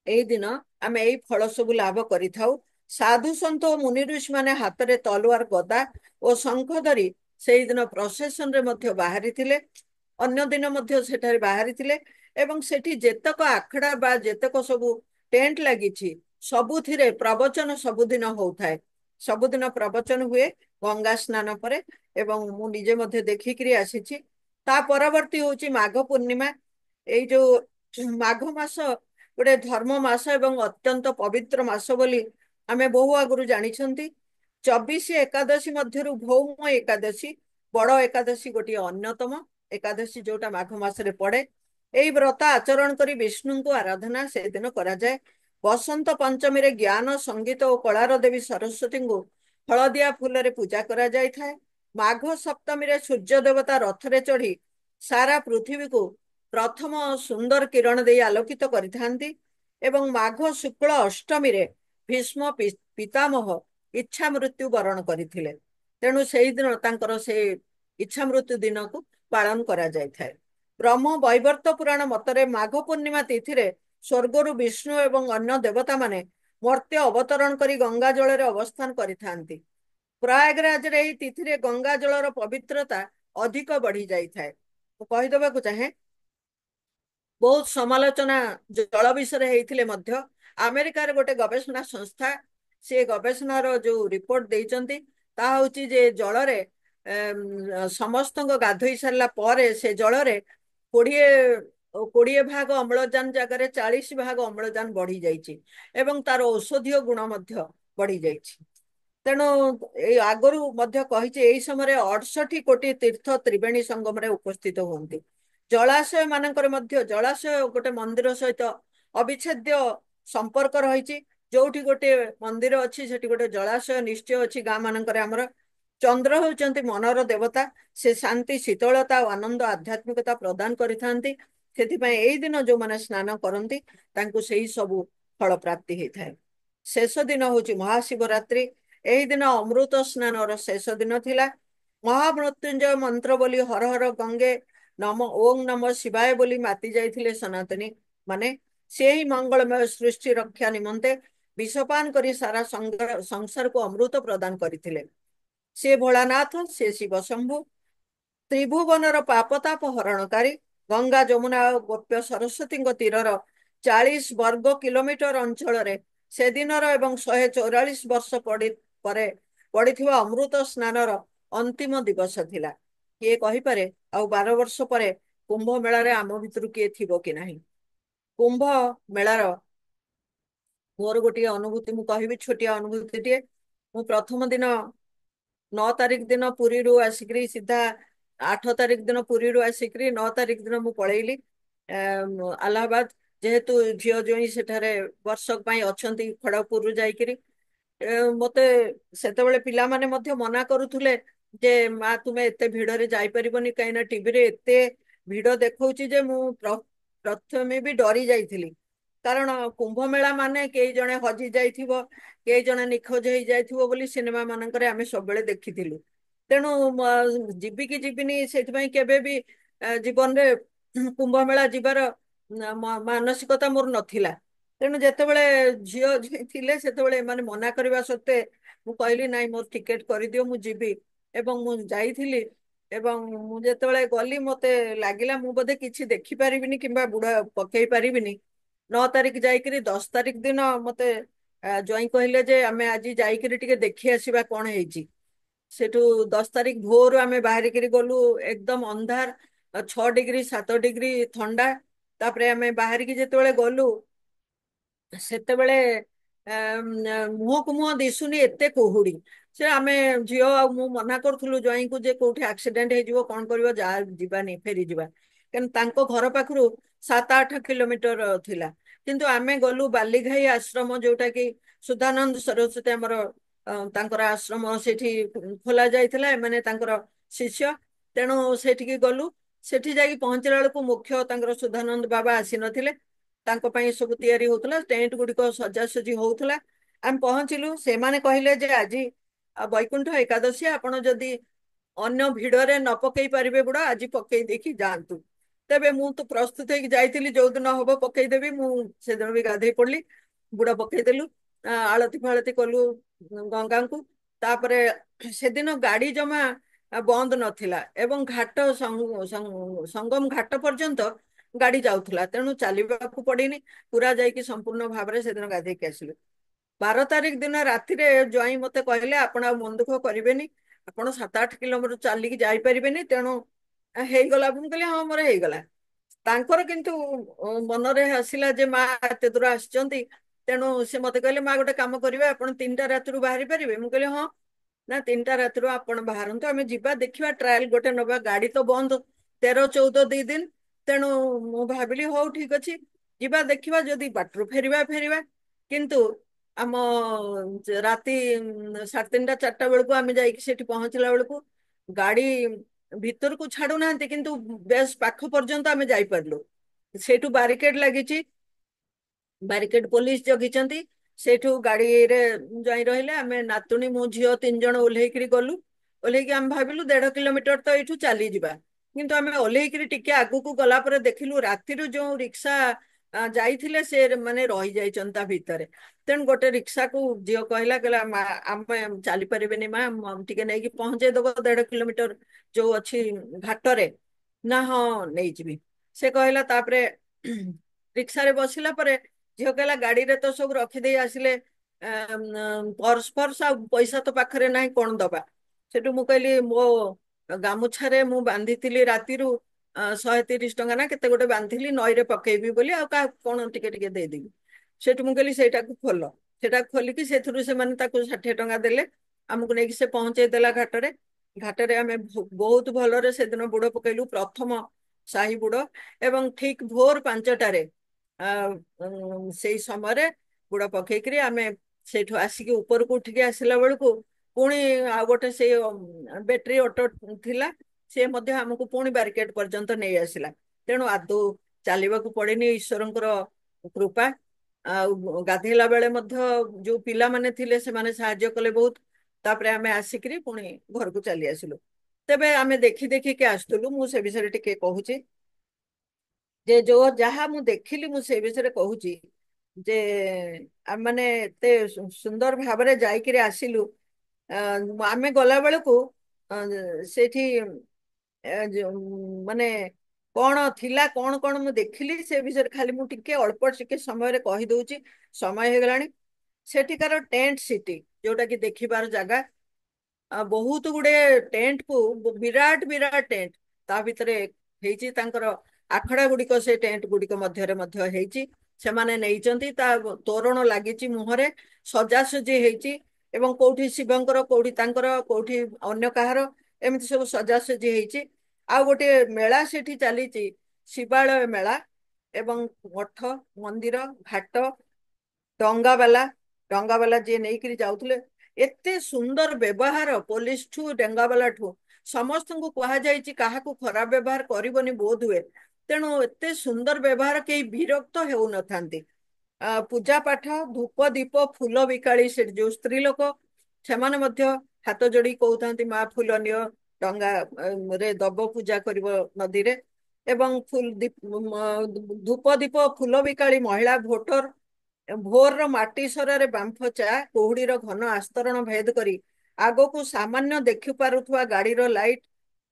ଏହି ଦିନ ଆମେ ଏଇ ଫଳ ସବୁ ଲାଭ କରିଥାଉ। ସାଧୁ ସନ୍ଥ ଓ ମୁନି ଋଷି ମାନେ ହାତରେ ତଲୱାର, ଗଦା ଓ ଶଙ୍ଖ ଧରି ସେଇଦିନ ପ୍ରସେସନରେ ମଧ୍ୟ ବାହାରିଥିଲେ। ଅନ୍ୟ ଦିନ ମଧ୍ୟ ସେଠାରେ ବାହାରିଥିଲେ ଏବଂ ସେଠି ଯେତେକ ଆଖଡା ବା ଯେତେକ ସବୁ ଟେଣ୍ଟ ଲାଗିଛି ସବୁଥିରେ ପ୍ରବଚନ ସବୁଦିନ ହଉଥାଏ। ସବୁଦିନ ପ୍ରବଚନ ହୁଏ ଗଙ୍ଗା ସ୍ନାନ ପରେ ଏବଂ ମୁଁ ନିଜେ ମଧ୍ୟ ଦେଖିକିରି ଆସିଛି। ତା ପରବର୍ତ୍ତୀ ହଉଛି ମାଘ ପୂର୍ଣ୍ଣିମା। ଏଇ ଯୋଉ ମାଘ ମାସ ଗୋଟେ ଧର୍ମ ମାସ ଏବଂ ଅତ୍ୟନ୍ତ ପବିତ୍ର ମାସ ବୋଲି ଆମେ ବହୁ ଆଗରୁ ଜାଣିଛନ୍ତି। 24 ଏକାଦଶୀ ମଧ୍ୟରୁ ଭୌମ ଏକାଦଶୀ, ବଡ ଏକାଦଶୀ ଗୋଟିଏ ଅନ୍ୟତମ ଏକାଦଶୀ ଯୋଉଟା ମାଘ ମାସରେ ପଡେ। ଏହି ବ୍ରତ ଆଚରଣ କରି ବିଷ୍ଣୁଙ୍କୁ ଆରାଧନା ସେଦିନ କରାଯାଏ। ବସନ୍ତ ପଞ୍ଚମୀରେ ଜ୍ଞାନ, ସଙ୍ଗୀତ ଓ କଳାର ଦେବୀ ସରସ୍ୱତୀଙ୍କୁ ହଳଦିଆ ଫୁଲରେ ପୂଜା କରାଯାଇଥାଏ। ମାଘ ସପ୍ତମୀରେ ସୂର୍ଯ୍ୟ ଦେବତା ରଥରେ ଚଢି ସାରା ପୃଥିବୀକୁ ପ୍ରଥମ ସୁନ୍ଦର କିରଣ ଦେଇ ଆଲୋକିତ କରିଥାନ୍ତି ଏବଂ ମାଘ ଶୁକ୍ଳ ଅଷ୍ଟମୀରେ ଭୀଷ୍ମ ପିତାମହ ଇଚ୍ଛା ମୃତ୍ୟୁ ବରଣ କରିଥିଲେ। ତେଣୁ ସେଇଦିନ ତାଙ୍କର ସେ ଇଚ୍ଛା ମୃତ୍ୟୁ ଦିନକୁ ପାଳନ କରାଯାଇଥାଏ। ବ୍ରହ୍ମ ବୈବର୍ତ ପୁରାଣ ମତରେ ମାଘ ପୂର୍ଣ୍ଣିମା ତିଥିରେ ସ୍ୱର୍ଗରୁ ବିଷ୍ଣୁ ଏବଂ ଅନ୍ୟ ଦେବତାମାନେ ମର୍ତ୍ତ୍ୟ ଅବତରଣ କରି ଗଙ୍ଗା ଜଳରେ ଅବସ୍ଥାନ କରିଥାନ୍ତି। ପ୍ରୟାଗରାଜରେ ଏହି ତିଥିରେ ଗଙ୍ଗା ଜଳର ପବିତ୍ରତା ଅଧିକ ବଢି ଯାଇଥାଏ। ମୁଁ କହିଦେବାକୁ ଚାହେଁ, ବହୁତ ସମାଲୋଚନା ଜଳ ବିଷୟରେ ହେଇଥିଲେ ମଧ୍ୟ ଆମେରିକାର ଗୋଟେ ଗବେଷଣା ସଂସ୍ଥା ସେ ଗବେଷଣାର ଯୋଉ ରିପୋର୍ଟ ଦେଇଛନ୍ତି ତାହା ହଉଛି ଯେ ଜଳରେ ସମସ୍ତଙ୍କ ଗାଧୋଇ ସାରିଲା ପରେ ସେ ଜଳରେ 20 20 ଭାଗ ଅମ୍ଳଜାନ ଜାଗାରେ 40 ଭାଗ ଅମ୍ଳଜାନ ବଢି ଯାଇଛି ଏବଂ ତାର ଔଷଧୀୟ ଗୁଣ ମଧ୍ୟ ବଢି ଯାଇଛି। ତେଣୁ ଏଇ ଆଗରୁ ମଧ୍ୟ କହିଛି ଏଇ ସମୟରେ 68 କୋଟି ତୀର୍ଥ ତ୍ରିବେଣୀ ସଙ୍ଗମରେ ଉପସ୍ଥିତ ହୁଅନ୍ତି। ଜଳାଶୟ ମାନଙ୍କରେ ମଧ୍ୟ ଜଳାଶୟ ଗୋଟେ ମନ୍ଦିର ସହିତ ଅବିଚ୍ଛେଦ୍ୟ ସମ୍ପର୍କ ରହିଛି। ଯୋଉଠି ଗୋଟେ ମନ୍ଦିର ଅଛି ସେଠି ଗୋଟେ ଜଳାଶୟ ନିଶ୍ଚୟ ଅଛି। ଗାଁ ମାନଙ୍କରେ ଆମର ଚନ୍ଦ୍ର ହେଉଛନ୍ତି ମନର ଦେବତା। ସେ ଶାନ୍ତି, ଶୀତଳତା ଓ ଆନନ୍ଦ ଆଧ୍ୟାତ୍ମିକତା ପ୍ରଦାନ କରିଥାନ୍ତି। ସେଥିପାଇଁ ଏଇ ଦିନ ଯୋଉମାନେ ସ୍ନାନ କରନ୍ତି ତାଙ୍କୁ ସେଇ ସବୁ ଫଳ ପ୍ରାପ୍ତି ହେଇଥାଏ। ଶେଷ ଦିନ ହଉଛି ମହାଶିବରାତ୍ରି। ଏହି ଦିନ ଅମୃତ ସ୍ନାନର ଶେଷ ଦିନ ଥିଲା। ମହାମୃତ୍ୟୁଞ୍ଜୟ ମନ୍ତ୍ର ବୋଲି ହର ହର ଗଙ୍ଗେ ନମ ଓଂ ନମ ଶିବାୟ ବୋଲି ମାତି ଯାଇଥିଲେ ସନାତନୀ ମାନେ। ସେହି ମଙ୍ଗଳମୟ ସୃଷ୍ଟି ରକ୍ଷା ନିମନ୍ତେ ବିଷପାନ କରି ସାରା ସଂସାରକୁ ଅମୃତ ପ୍ରଦାନ କରିଥିଲେ। ସେ ଭୋଳାନାଥ, ସେ ଶିବ ଶମ୍ଭୁ, ତ୍ରିଭୁବନର ପାପତାପ ହରଣକାରୀ। ଗଙ୍ଗା, ଯମୁନା ଓ ଗୋପ୍ୟ ସରସ୍ୱତୀଙ୍କ ତୀରର 40 ବର୍ଗ କିଲୋମିଟର ଅଞ୍ଚଳରେ ସେଦିନର ଏବଂ 144 ବର୍ଷ ପରେ ପଡ଼ିଥିବା ଅମୃତ ସ୍ନାନର ଅନ୍ତିମ ଦିବସ ଥିଲା। କିଏ କହିପାରେ ଆଉ 12 ବର୍ଷ ପରେ କୁମ୍ଭ ମେଳାରେ ଆମ ଭିତରୁ କିଏ ଥିବ କି ନାହିଁ? କୁମ୍ଭ ମେଳାର ମୋର ଗୋଟିଏ ଅନୁଭୂତି ମୁଁ କହିବି, ଛୋଟିଆ ଅନୁଭୂତିଟିଏ। ମୁଁ ପ୍ରଥମ ଦିନ 9 ତାରିଖ ଦିନ ପୁରୀରୁ ଆସିକରି ସିଧା 8 ତାରିଖ ଦିନ ପୁରୀରୁ ଆସିକରି 9 ତାରିଖ ଦିନ ମୁଁ ପଳେଇଲି ଆହ୍ଲାବାଦ। ଯେହେତୁ ଝିଅ ଜ୍ୱାଇଁ ସେଠାରେ ବର୍ଷକ ପାଇଁ ଅଛନ୍ତି ଖଡଗପୁରରୁ ଯାଇକିରି। ମତେ ସେତେବେଳେ ପିଲାମାନେ ମଧ୍ୟ ମନା କରୁଥିଲେ ଯେ ମା ତୁମେ ଏତେ ଭିଡରେ ଯାଇପାରିବନି, କାହିଁକିନା ଟିଭିରେ ଏତେ ଭିଡ ଦେଖଉଛି ଯେ ମୁଁ ପ୍ରଥମେ ବି ଡରି ଯାଇଥିଲି। କାରଣ କୁମ୍ଭ ମେଳା ମାନେ କେହି ଜଣେ ହଜି ଯାଇଥିବ, କେହି ଜଣେ ନିଖୋଜ ହେଇଯାଇଥିବ ବୋଲି ସିନେମା ମାନଙ୍କରେ ଆମେ ସବୁବେଳେ ଦେଖିଥିଲୁ। ତେଣୁ ଯିବି କି ଯିବିନି ସେଥିପାଇଁ କେବେ ବି ଜୀବନରେ କୁମ୍ଭ ମେଳା ଯିବାର ମାନସିକତା ମୋର ନଥିଲା। ତେଣୁ ଯେତେବେଳେ ଝିଅ ଥିଲେ ସେତେବେଳେ ଏମାନେ ମନା କରିବା ସତ୍ତ୍ୱେ ମୁଁ କହିଲି ନାଇଁ ମୋର ଟିକେଟ କରିଦିଅ, ମୁଁ ଯିବି। ଏବଂ ମୁଁ ଯାଇଥିଲି। ଏବଂ ମୁଁ ଯେତେବେଳେ ଗଲି ମତେ ଲାଗିଲା ମୁଁ ବୋଧେ କିଛି ଦେଖିପାରିବିନି କିମ୍ବା ବୁଢା ପକେଇ ପାରିବିନି। 9 ତାରିଖ ଯାଇକିରି 10 ତାରିଖ ଦିନ ମତେ ଜ୍ୱାଇଁ କହିଲେ ଯେ ଆମେ ଆଜି ଯାଇକିରି ଟିକେ ଦେଖି ଆସିବା କଣ ହେଇଛି। ସେଠୁ 10 ତାରିଖ ଭୋରୁ ଆମେ ବାହାରିକିରି ଗଲୁ। ଏକଦମ ଅନ୍ଧାର, 6 ଡିଗ୍ରୀ 7 ଡିଗ୍ରୀ ଥଣ୍ଡା। ତାପରେ ଆମେ ବାହାରିକି ଯେତେବେଳେ ଗଲୁ ସେତେବେଳେ ମୁହଁକୁ ମୁହଁ ଦିଶୁନି, ଏତେ କୁହୁଡି। ସେ ଆମେ ଝିଅ ଆଉ ମୁଁ ମନା କରୁଥିଲୁ ଜ୍ୱାଇଁଙ୍କୁ ଯେ କୋଉଠି ଆକ୍ସିଡେଣ୍ଟ ହେଇଯିବ, କଣ କରିବ, ଯାହା ଯିବାନି, ଫେରିଯିବା। କିନ୍ତୁ ତାଙ୍କ ଘର ପାଖରୁ 7-8 କିଲୋମିଟର ଥିଲା। କିନ୍ତୁ ଆମେ ଗଲୁ ବାଲିଘାଇ ଆଶ୍ରମ, ଯୋଉଟା କି ସୁଧାନନ୍ଦ ସରସ୍ୱତୀ ଆମର ତାଙ୍କର ଆଶ୍ରମ ସେଠି ଖୋଲା ଯାଇଥିଲା। ଏମାନେ ତାଙ୍କର ଶିଷ୍ୟ। ତେଣୁ ସେଠିକି ଗଲୁ। ସେଠି ଯାଇକି ପହଞ୍ଚିଲା ବେଳକୁ ମୁଖ୍ୟ ତାଙ୍କର ସୁଧାନନ୍ଦ ବାବା ଆସିନଥିଲେ। ତାଙ୍କ ପାଇଁ ସବୁ ତିଆରି ହଉଥିଲା, ଟେଣ୍ଟ ଗୁଡିକ ସଜାସଜି ହଉଥିଲା। ଆମେ ପହଞ୍ଚିଲୁ। ସେମାନେ କହିଲେ ଯେ ଆଜି ବୈକୁଣ୍ଠ ଏକାଦଶୀ, ଆପଣ ଯଦି ଅନ୍ୟ ଭିଡରେ ନ ପକେଇ ପାରିବେ ବୁଡ, ଆଜି ପକେଇ ଦେଇକି ଯାଆନ୍ତୁ। ତେବେ ମୁଁ ତ ପ୍ରସ୍ତୁତ ହେଇକି ଯାଇଥିଲି, ଯୋଉଦିନ ହବ ପକେଇଦେବି। ମୁଁ ସେଦିନ ବି ଗାଧେଇ ପଡିଲି, ବୁଡ ପକେଇଦେଲୁ। ଆଳତି ଫାଳତି କଲୁ ଗଙ୍ଗାଙ୍କୁ। ତାପରେ ସେଦିନ ଗାଡି ଜମା ବନ୍ଦ ନଥିଲା ଏବଂ ସଙ୍ଗମ ଘାଟ ପର୍ଯ୍ୟନ୍ତ ଗାଡି ଯାଉଥିଲା। ତେଣୁ ଚାଲିବାକୁ ପଡିନି, ପୁରା ଯାଇକି ସମ୍ପୂର୍ଣ୍ଣ ଭାବରେ ସେଦିନ ଗାଧେଇକି ଆସିଲୁ। 12 ତାରିଖ ଦିନ ରାତିରେ ଜ୍ୱାଇଁ ମତେ କହିଲେ ଆପଣ ଆଉ ମନ ଦୁଃଖ କରିବେନି, ଆପଣ 7-8 କିଲୋମିଟର ଚାଲିକି ଯାଇପାରିବେନି, ତେଣୁ ହେଇଗଲା। ମୁଁ କହିଲି ହଁ ମୋର ହେଇଗଲା। ତାଙ୍କର କିନ୍ତୁ ମନରେ ଆସିଲା ଯେ ମା ଏତେ ଦୂର ଆସିଛନ୍ତି। ତେଣୁ ସେ ମତେ କହିଲେ ମା ଗୋଟେ କାମ କରିବେ, ଆପଣ 3ଟା ରାତିରୁ ବାହାରି ପାରିବେ? ମୁଁ କହିଲି ହଁ। ନା 3ଟା ରାତିରୁ ଆପଣ ବାହାରନ୍ତୁ, ଆମେ ଯିବା, ଦେଖିବା, ଟ୍ରାଏଲ ଗୋଟେ ନବା। ଗାଡି ତ ବନ୍ଦ 13-14 2 ଦିନ। ତେଣୁ ମୁଁ ଭାବିଲି ହଉ ଠିକ ଅଛି, ଯିବା, ଦେଖିବା, ଯଦି ବାଟରୁ ଫେରିବା ଫେରିବା। କିନ୍ତୁ ଆମ ରାତି 3:30 4ଟା ବେଳକୁ ଆମେ ଯାଇକି ସେଠି ପହଞ୍ଚିଲା ବେଳକୁ ଗାଡି ଭିତରକୁ ଛାଡୁନାହାନ୍ତି, କିନ୍ତୁ ବେଶ ପାଖ ପର୍ଯ୍ୟନ୍ତ ଆମେ ଯାଇପାରିଲୁ। ସେଇଠୁ ବାରିକେଡ ଲାଗିଛି, ବାରିକେଡ ପୋଲିସ ଜଗିଛନ୍ତି। ସେଇଠୁ ଗାଡିରେ ଯାଇ ରହିଲେ। ଆମେ ନାତୁଣୀ ମୋ ଝିଅ 3 ଜଣ ଓହ୍ଲେଇକିରି ଗଲୁ। ଓହ୍ଲେଇକି ଆମେ ଭାବିଲୁ 1.5 କିଲୋମିଟର ତ ଏଇଠୁ ଚାଲିଯିବା। କିନ୍ତୁ ଆମେ ଓହ୍ଲେଇକିରି ଟିକେ ଆଗକୁ ଗଲା ପରେ ଦେଖିଲୁ ରାତିରୁ ଯୋଉ ରିକ୍ସା ଯାଇଥିଲେ ସେ ମାନେ ରହିଯାଇଛନ୍ତି ତା ଭିତରେ। ତେଣୁ ଗୋଟେ ରିକ୍ସାକୁ ଝିଅ କହିଲା ମା ଆମେ ଚାଲିପାରିବେନି ମା, ଟିକେ ନେଇକି ପହଞ୍ଚେଇ ଦବ 1.5 କିଲୋମିଟର ଯୋଉ ଅଛି ଘାଟରେ। ନା ହଁ ନେଇଯିବି ସେ କହିଲା। ତାପରେ ରିକ୍ସାରେ ବସିଲା ପରେ ଝିଅ କହିଲା ଗାଡିରେ ତ ସବୁ ରଖିଦେଇ ଆସିଲେ, ପର୍ସ ଫର୍ସ ଆଉ ପଇସା ତ ପାଖରେ ନାହିଁ, କଣ ଦବା? ସେଠୁ ମୁଁ କହିଲି ମୋ ଗାମୁଛାରେ ମୁଁ ବାନ୍ଧିଥିଲି ରାତିରୁ 130 ଟଙ୍କା ନା କେତେ ଗୋଟେ ବାନ୍ଧିଲି, ନଈରେ ପକେଇବି ବୋଲି, ଆଉ କାହାକୁ କଣ ଟିକେ ଟିକେ ଦେଇଦେବି। ସେଠୁ ମୁଁ କହିଲି ସେଇଟାକୁ ଖୋଲ। ସେଟା ଖୋଲିକି ସେଥିରୁ ସେମାନେ ତାକୁ 60 ଟଙ୍କା ଦେଲେ। ଆମକୁ ନେଇକି ସେ ପହଞ୍ଚେଇ ଦେଲା ଘାଟରେ। ଘାଟରେ ଆମେ ବହୁତ ଭଲରେ ସେଦିନ ବୁଡ ପକେଇଲୁ, ପ୍ରଥମ ସାହି ବୁଡ। ଏବଂ ଠିକ ଭୋର 5ଟାରେ ସେଇ ସମୟରେ ବୁଡ ପକେଇକିରି ଆମେ ସେଇଠୁ ଆସିକି ଉପରକୁ ଉଠିକି ଆସିଲା ବେଳକୁ ପୁଣି ଆଉ ଗୋଟେ ସେଇ ବ୍ୟାଟେରୀ ଅଟୋ ଥିଲା, ସେ ମଧ୍ୟ ଆମକୁ ପୁଣି ବାରିକେଡ ପର୍ଯ୍ୟନ୍ତ ନେଇ ଆସିଲା। ତେଣୁ ଆଦୌ ଚାଲିବାକୁ ପଡେନି, ଈଶ୍ୱରଙ୍କର କୃପା। ଆଉ ଗାଧେଇଲା ବେଳେ ମଧ୍ୟ ଯୋଉ ପିଲାମାନେ ଥିଲେ ସେମାନେ ସାହାଯ୍ୟ କଲେ ବହୁତ। ତାପରେ ଆମେ ଆସିକିରି ପୁଣି ଘରକୁ ଚାଲି ଆସିଲୁ। ତେବେ ଆମେ ଦେଖି ଦେଖିକି ଆସୁଥିଲୁ। ମୁଁ ସେ ବିଷୟରେ ଟିକେ କହୁଛି ଯେ ଯୋଉ ଯାହା ମୁଁ ଦେଖିଲି ମୁଁ ସେ ବିଷୟରେ କହୁଛି ଯେ ଆମେମାନେ ଏତେ ସୁନ୍ଦର ଭାବରେ ଯାଇକିରି ଆସିଲୁ। ଆମେ ଗଲା ବେଳକୁ ସେଇଠି ମାନେ କଣ ଥିଲା, କଣ କଣ ମୁଁ ଦେଖିଲି ସେ ବିଷୟରେ ଖାଲି ମୁଁ ଟିକେ ଅଳ୍ପ ଟିକେ ସମୟରେ କହିଦଉଛି, ସମୟ ହେଇଗଲାଣି। ସେଠିକାର ଟେଣ୍ଟ ସିଟି ଯୋଉଟା କି ଦେଖିବାର ଜାଗା। ବହୁତ ଗୁଡେ ଟେଣ୍ଟ କୁ ବିରାଟ ବିରାଟ ଟେଣ୍ଟ ତା ଭିତରେ ହେଇଛି। ତାଙ୍କର ଆଖଡା ଗୁଡିକ ସେ ଟେଣ୍ଟ ଗୁଡିକ ମଧ୍ୟରେ ମଧ୍ୟ ହେଇଛି। ସେମାନେ ନେଇଛନ୍ତି, ତା ତୋରଣ ଲାଗିଛି, ମୁହଁରେ ସଜାସଜି ହେଇଛି। ଏବଂ କୋଉଠି ଶିବଙ୍କର, କୋଉଠି ତାଙ୍କର, କୋଉଠି ଅନ୍ୟ କାହାର, ଏମିତି ସବୁ ସଜାସଜି ହେଇଛି। ଆଉ ଗୋଟେ ମେଳା ସେଠି ଚାଲିଛି, ଶିବାଳୟ ମେଳା। ଏବଂ ମଠ, ମନ୍ଦିର, ଘାଟ, ଡଙ୍ଗା ବାଲା ଯିଏ ନେଇକିରି ଯାଉଥିଲେ। ଏତେ ସୁନ୍ଦର ବ୍ୟବହାର ପୋଲିସ ଠୁ ଡଙ୍ଗାବାଲା ଠୁ। ସମସ୍ତଙ୍କୁ କୁହାଯାଇଛି କାହାକୁ ଖରାପ ବ୍ୟବହାର କରିବନି ବୋଧ ହୁଏ। ତେଣୁ ଏତେ ସୁନ୍ଦର ବ୍ୟବହାର, କେହି ବିରକ୍ତ ହେଉନଥାନ୍ତି। ପୂଜା ପାଠ, ଧୂପ ଦୀପ, ଫୁଲ ବିକାଳି, ସେଠି ଯୋଉ ସ୍ତ୍ରୀ ଲୋକ ସେମାନେ ମଧ୍ୟ ହାତ ଯୋଡି କହୁଥାନ୍ତି ମା ଫୁଲ ନିଅ, ଡଙ୍ଗା ରେ ଦବ, ପୂଜା କରିବ ନଦୀରେ। ଏବଂ ଧୂପ ଦୀପ, ଫୁଲ ବିକାଳି ମହିଳା ଭୋଟର ଭୋରର ମାଟି ସରାରେ ବାମ୍ଫ ଚା କୁହୁଡିର ଘନ ଆସ୍ତରଣ ଭେଦ କରି ଆଗକୁ ସାମାନ୍ୟ ଦେଖି ପାରୁଥିବା ଗାଡିର ଲାଇଟ,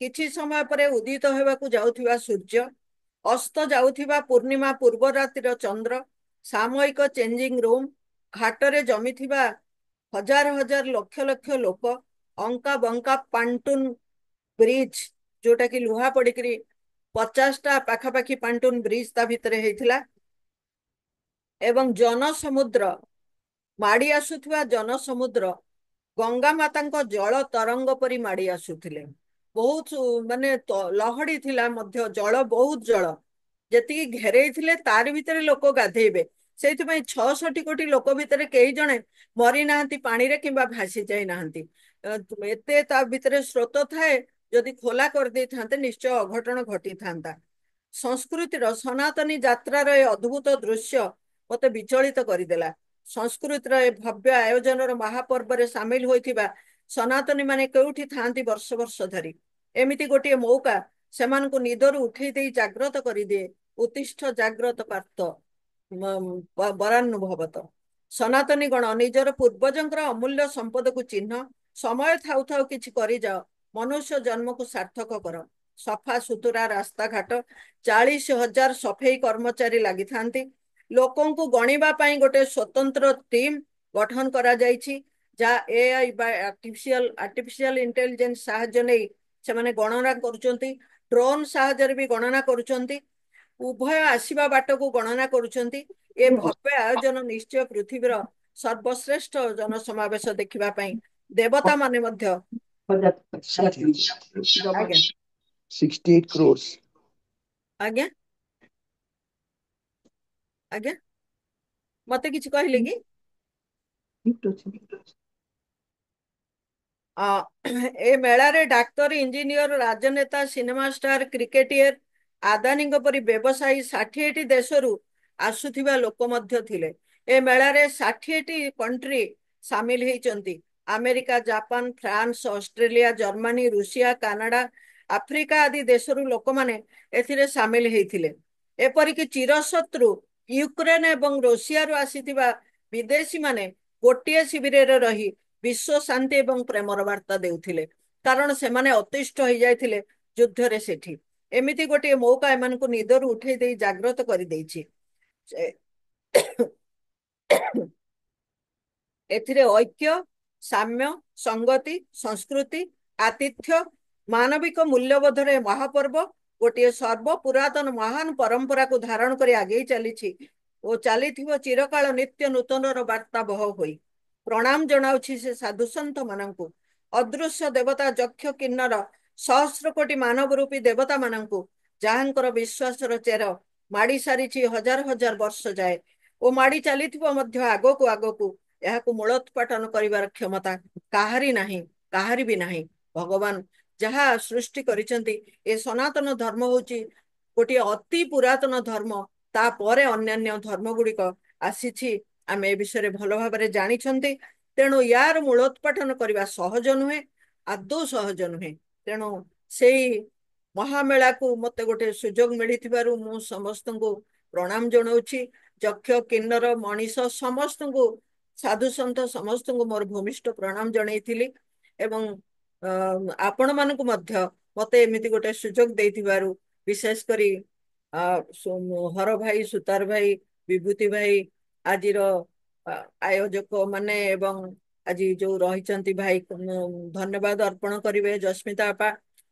କିଛି ସମୟ ପରେ ଉଦିତ ହେବାକୁ ଯାଉଥିବା ସୂର୍ଯ୍ୟ, ଅସ୍ତ ଯାଉଥିବା ପୂର୍ଣ୍ଣିମା ପୂର୍ବ ରାତିର ଚନ୍ଦ୍ର, ସାମୟିକ ଚେଞ୍ଜିଂ ରୁମ୍, ଘାଟରେ ଜମିଥିବା ହଜାର ହଜାର ଲକ୍ଷ ଲକ୍ଷ ଲୋକ, ଅଙ୍କା ବଙ୍କା ପାଣ୍ଟୁନ ବ୍ରିଜ, ଯୋଉଟା କି ଲୁହା ପଡିକିରି 50ଟା ପାଖାପାଖି ପାଣ୍ଟୁନ ବ୍ରିଜ ତା ଭିତରେ ହେଇଥିଲା। ଏବଂ ଜନସମୁଦ୍ର, ମାଡି ଆସୁଥିବା ଜନସମୁଦ୍ର ଗଙ୍ଗା ମାତାଙ୍କ ଜଳ ତରଙ୍ଗ ପରି ମାଡି ଆସୁଥିଲେ। ବହୁତ ମାନେ ଲହଡି ଥିଲା ମଧ୍ୟ, ଜଳ ବହୁତ ଜଳ ଯେତିକି ଘେରେଇ ଥିଲେ ତାରି ଭିତରେ ଲୋକ ଗାଧେଇବେ। ସେଇଥିପାଇଁ 66 କୋଟି ଲୋକ ଭିତରେ କେହି ଜଣେ ମରି ନାହାନ୍ତି ପାଣିରେ କିମ୍ବା ଭାସି ଯାଇ ନାହାନ୍ତି। ଏତେ ତା ଭିତରେ ସ୍ରୋତ ଥାଏ, ଯଦି ଖୋଲା କରିଦେଇଥାନ୍ତେ ନିଶ୍ଚୟ ଅଘଟଣ ଘଟିଥାନ୍ତା। ସଂସ୍କୃତିର ସନାତନୀ ଯାତ୍ରାର ଏ ଅଦ୍ଭୁତ ଦୃଶ୍ୟ ମତେ ବିଚଳିତ କରିଦେଲା। ସଂସ୍କୃତିର ଏ ଭବ୍ୟ ଆୟୋଜନର ମହାପର୍ବରେ ସାମିଲ ହୋଇଥିବା ସନାତନୀ ମାନେ କେଉଁଠି ଥାଆନ୍ତି ବର୍ଷ ବର୍ଷ ଧରି? ଏମିତି ଗୋଟିଏ ମୌକା ସେମାନଙ୍କୁ ନିଦରୁ ଉଠେଇ ଦେଇ ଜାଗ୍ରତ କରିଦିଏ। ଉତ୍ତିଷ୍ଠ ଜାଗ୍ରତ ପାର୍ଥ ବରାନ୍ନୁଭବତ। ସନାତନୀ ଗଣ ନିଜର ପୂର୍ବଜଙ୍କର ଅମୂଲ୍ୟ ସମ୍ପଦକୁ ଚିହ୍ନ, ସମୟ ଥାଉ ଥାଉ କିଛି କରିଯାଅ, ମନୁଷ୍ୟ ଜନ୍ମକୁ ସାର୍ଥକ କର। ସଫା ସୁତୁରା ରାସ୍ତାଘାଟ, 40,000 ସଫେଇ କର୍ମଚାରୀ ଲାଗିଥାନ୍ତି। ଲୋକଙ୍କୁ ଗଣିବା ପାଇଁ ଗୋଟେ ସ୍ୱତନ୍ତ୍ର ଟିମ୍ ଗଠନ କରାଯାଇଛି, ଯାହା ଏଆଇ ବା ଆର୍ଟିଫିସିଆଲ ଇଣ୍ଟେଲିଜେନ୍ସ ସାହାଯ୍ୟ ନେଇ ସେମାନେ ଗଣନା କରୁଛନ୍ତି। ଡ୍ରୋନ୍ ସାହାଯ୍ୟରେ ବି ଗଣନା କରୁଛନ୍ତି। ଉଭୟ ଆସିବା ବାଟକୁ ଗଣନା କରୁଛନ୍ତି। ଏ ଭବ୍ୟ ଆୟୋଜନ ନିଶ୍ଚୟ ପୃଥିବୀର ସର୍ବଶ୍ରେଷ୍ଠ ଜନସମାବେଶ ଦେଖିବା ପାଇଁ ଦେବତା ମାନେ ମଧ୍ୟ। ଆଜ୍ଞା 68 crores. ଆଜ୍ଞା ଆଜ୍ଞା ମତେ କିଛି କହିଲେ କି? ଏ ମେଳାରେ ଡାକ୍ତର, ଇଞ୍ଜିନିୟର, ରାଜନେତା, ସିନେମା ଷ୍ଟାର, କ୍ରିକେଟିୟର, ଆଦାନୀଙ୍କ ପରି ବ୍ୟବସାୟୀ 60ଟି ଦେଶରୁ ଆସୁଥିବା ଲୋକ ମଧ୍ୟ ଥିଲେ। ए मेलारे 60टी कंट्री सामिल होइचंती। America, Japan, France, Australia, Germany, रूसिया, कनाडा, आफ्रिका आदि देशरू लोक माने एथिरे सामिल हेइथिले। एपरिक चिरशत्रु यूक्रेन एवं रूसिया रु आसीथिबा विदेशी माने गोटिए शिविर रही विश्व शांति एवं प्रेमर वार्ता देउथिले, कारण से माने अतिष्ठ हो जाइथिले युद्ध रे सेठी। एमिति गोटे मौका एमानकु निदरु उठेई देई जागृत करि देइछि। एथिरे ऐक्य, साम्य, संगति, संस्कृति, आतिथ्य, मानविक मूल्यबोधरे महापर्व गोटे सर्व पुरातन महान परंपरा को धारण करी आगे चली ओ चली चिरकाल नित्य नूतन वार्ता बह होई प्रणाम जनाउछि से साधु संत मानंकु, अदृश्य देवता जक्ष किन्नर सहस्र कोटि मानव रूपी देवता मानंकु, जहांकर विश्वासर चेर माड़ी सारिछि हजार हजार वर्ष जाए ओ माड़ी चलीथिबो मध्य आगो आगकु एहाकु मूलोत्पाटन करिवार क्षमता काहारी नाही, काहारी भी नाही। भगवान जहा सृष्टि करिसंती ए सनातन धर्म होची गोटे अति पुरातन धर्म, तापरे अन्यान्य धर्म गुड़िक आसीछि। आमे ए विषय भल भाबरे जानिछंती, तेणु यार मूलोत्पाटन करिवा सहज नुहे, आदौ सहज नुहे। तेणु सेई महामेला को मते गोटे सुजोग मिलिथिबारु मु समस्तंकु प्रणाम जणाउछि। जक्ष किन्नर मनीष समस्तंकु साधु संत समस्त को मोर भूमिष्ठ प्रणाम जनईथिली एवं आपण मानकु मध्य मते एमिति गोटे सुजोग देइथिबारु विशेष करी हर भाई, सुतार भाई, विभूति भाई, आजिर आयोजक माने एवं आज जो रहिचंती भाई धन्यवाद अर्पण करिवे जस्मिता आपा,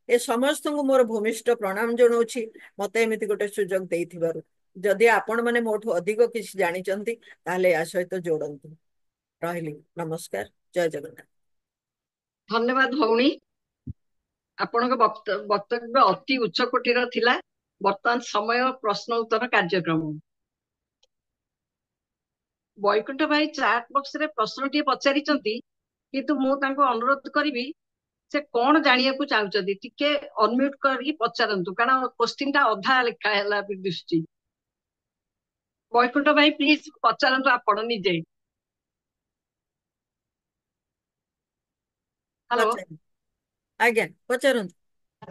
ए समस्त को मोर भूमिष्ठ प्रणाम जनाउछि मते एमिति गोटे सुजोग देइथिबारु। जदि आपण माने मोठु अधिक किछि जानिचंती ताले या सहित जोड़ंतु। ରହିଲି नमस्कार, जय जगन्नाथ। धन्यवाद भौणी, आपणक वक्तव्य अति उच्च कोटीर थिला। वर्तमान समय प्रश्न उत्तर कार्यक्रम। वैकुंठ भाई चाट बॉक्स रे प्रश्न टी पचारिचंती, किंतु मु तांको अनुरोध करिवि से कोन जानिया को चाहुचंती टिके अनम्यूट करी पचारंतु, कारण क्वेश्चन टा अधा लिखा हैला विदुष्टि। वैकुंठ भाई प्लीज पचारंतु आपण निजे। हेलो आज्ञा पचारंतु।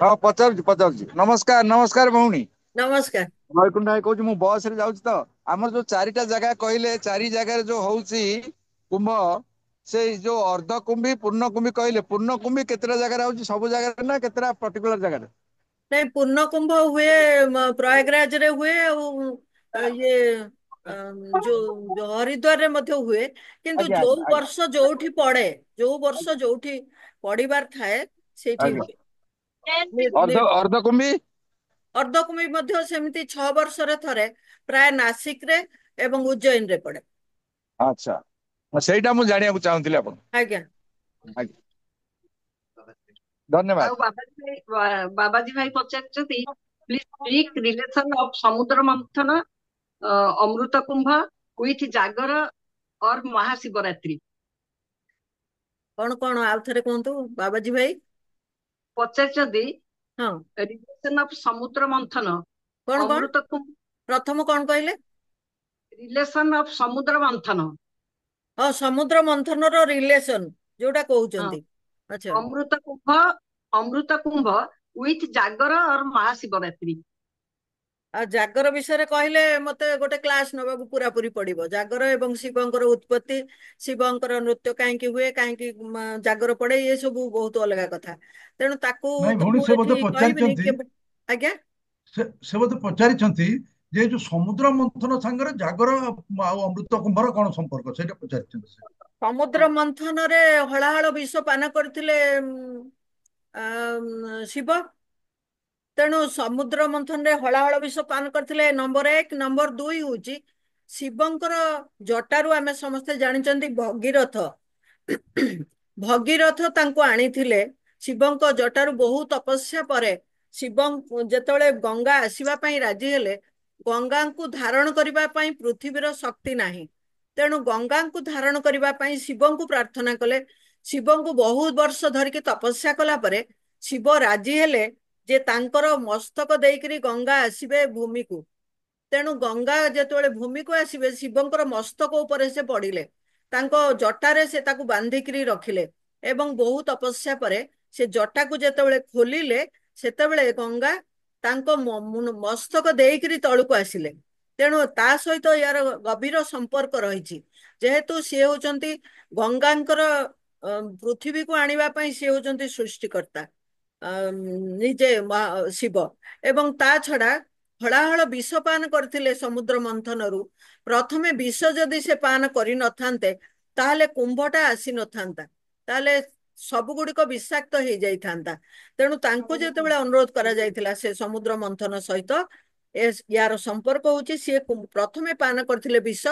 हाँ पचार पचार। नमस्कार नमस्कार भौणी। नमस्कार। वैकुंठ भाई कहूँ, बस रे जाऊँ तो आमर जो चारिटा जगह कहले, चारि जगह जो होउची कुंभ, से जो अर्ध कुंभी पूर्ण कुंभी कहले, पूर्ण कुंभी केतरा जगह होउची, सब जगह ना केतरा पर्टिकुलर जगह? नहीं, पूर्ण कुंभ हुए प्रयागराज रे हुए, ये जो हरिद्वार रे मध्य हुए, किंतु आज्ञा जो आज्ञा आज्ञा वर्ष जोठी पड़े, जो वर्ष जोठी पड़िबार थाए सेठी आज्ञा। हुए। अर्ध अर्ध कुंभी अर्धकुंभी मध्य सेमिति 6 वर्ष रे थरे प्राय नासिक रे एवं उज्जैन रे पड़े। अच्छा, सेटा मु जानिया को चाहूतिले आपण। आज्ञा आज्ञा धन्यवाद। बाबाजी भाई पचारचंती, प्लीज स्पीक रिलेशन ऑफ समुद्र मंथन, अमृत कुंभ विथ जागर और महाशिवरात्रि। कौन कौन आउ थरे कहंतु बाबाजी भाई। पचारचंती हाँ, रिलेशन ऑफ समुद्र मंथन, कौन कौन अमृत कुंभ, प्रथम कौन कहले? रिलेशन ऑफ समुद्र मंथन। हाँ, समुद्र मंथन रो रिलेशन जोटा हाँ, कहउचंती। अच्छा, अमृत कुंभ विथ जागर और महाशिवरात्रि। आ जागर विषय कहले मते गोटे क्लास नबाकू पूरा पूरी पड़िबो। जागर एवं शिवंकर उत्पत्ति, शिवंकर नृत्य काहेकि हुए, काहेकि जागर पड़े, ये सब बहुत अलग कथा। तेणु ताकू ନାଇଁ तो ଭଉଣୀ, मु ସେ ବୋଧେ एठी कहबिनी ପଚାରିଛନ୍ତି, आज्ञा। ସେ ବୋଧେ ପଚାରିଛନ୍ତି ଯେ ଯୋଉ ସମୁଦ୍ର ମନ୍ଥନ ସାଙ୍ଗରେ ଜାଗର ଆଉ ଅମୃତ କୁମ୍ଭର କଣ ସମ୍ପର୍କ, ସେଇଟା ପଚାରିଛନ୍ତି ସେ। समुद्र मंथन रे हलाहल विष पान करथिले शिव। तेणु समुद्र मंथन रे हलाहल विष पान करथिले। नंबर 1, नंबर 2 होची शिवंकर जटारू आमे समस्ते जानिचंती भगीरथ। भगीरथ तांको आनिथिले शिवंक जटारू बहु तपस्या परे शिवं जेतळे गंगा आसीबा पई राजी हेले, गंगा को धारण करिबा पई पृथ्वीर शक्ति नाही। तेणु गंगा को धारण करिबा पई शिवं को प्रार्थना कले। शिवं को बहुत वर्ष धरिकी तपस्या कला परे शिव राजी हेले जे तांकर मस्तक देइकरी गंगा आसीबे भूमि को। ତେଣୁ ଗଙ୍ଗା ଯେତେବେଳେ ଭୂମିକୁ ଆସିବେ ଶିବଙ୍କର ମସ୍ତକ ଉପରେ ସେ ପଡ଼ିଲେ, ତାଙ୍କ ଜଟାରେ ସେ ତାକୁ ବାନ୍ଧିକିରି ରଖିଲେ ଏବଂ ବହୁ ତପସ୍ୟା ପରେ ସେ ଜଟାକୁ ଯେତେବେଳେ ଖୋଲିଲେ ସେତେବେଳେ ଗଙ୍ଗା ତାଙ୍କ ମସ୍ତକ ଦେଇକିରି ତଳକୁ ଆସିଲେ। ତେଣୁ ତା ସହିତ ୟାର ଗଭୀର ସମ୍ପର୍କ ରହିଛି, ଯେହେତୁ ସିଏ ହଉଛନ୍ତି ଗଙ୍ଗାଙ୍କର ପୃଥିବୀକୁ ଆଣିବା ପାଇଁ ସିଏ ହଉଛନ୍ତି ସୃଷ୍ଟିକର୍ତ୍ତା, ନିଜେ ଶିବ। ଏବଂ ତା ଛଡା ହଳାହଳ ବିଷ ପାନ କରିଥିଲେ ସମୁଦ୍ର ମନ୍ଥନରୁ। ପ୍ରଥମେ ବିଷ ଯଦି ସେ ପାନ କରିନଥାନ୍ତେ ତାହେଲେ କୁମ୍ଭଟା ଆସିନଥାନ୍ତା, ତାହେଲେ ସବୁଗୁଡ଼ିକ ବିଷାକ୍ତ ହେଇଯାଇଥାନ୍ତା। ତେଣୁ ତାଙ୍କୁ ଯେତେବେଳେ ଅନୁରୋଧ କରାଯାଇଥିଲା ସେ ସମୁଦ୍ର ମନ୍ଥନ ସହିତ, ୟାର ସମ୍ପର୍କ ହଉଛି ସିଏ ପ୍ରଥମେ ପାନ କରିଥିଲେ ବିଷ,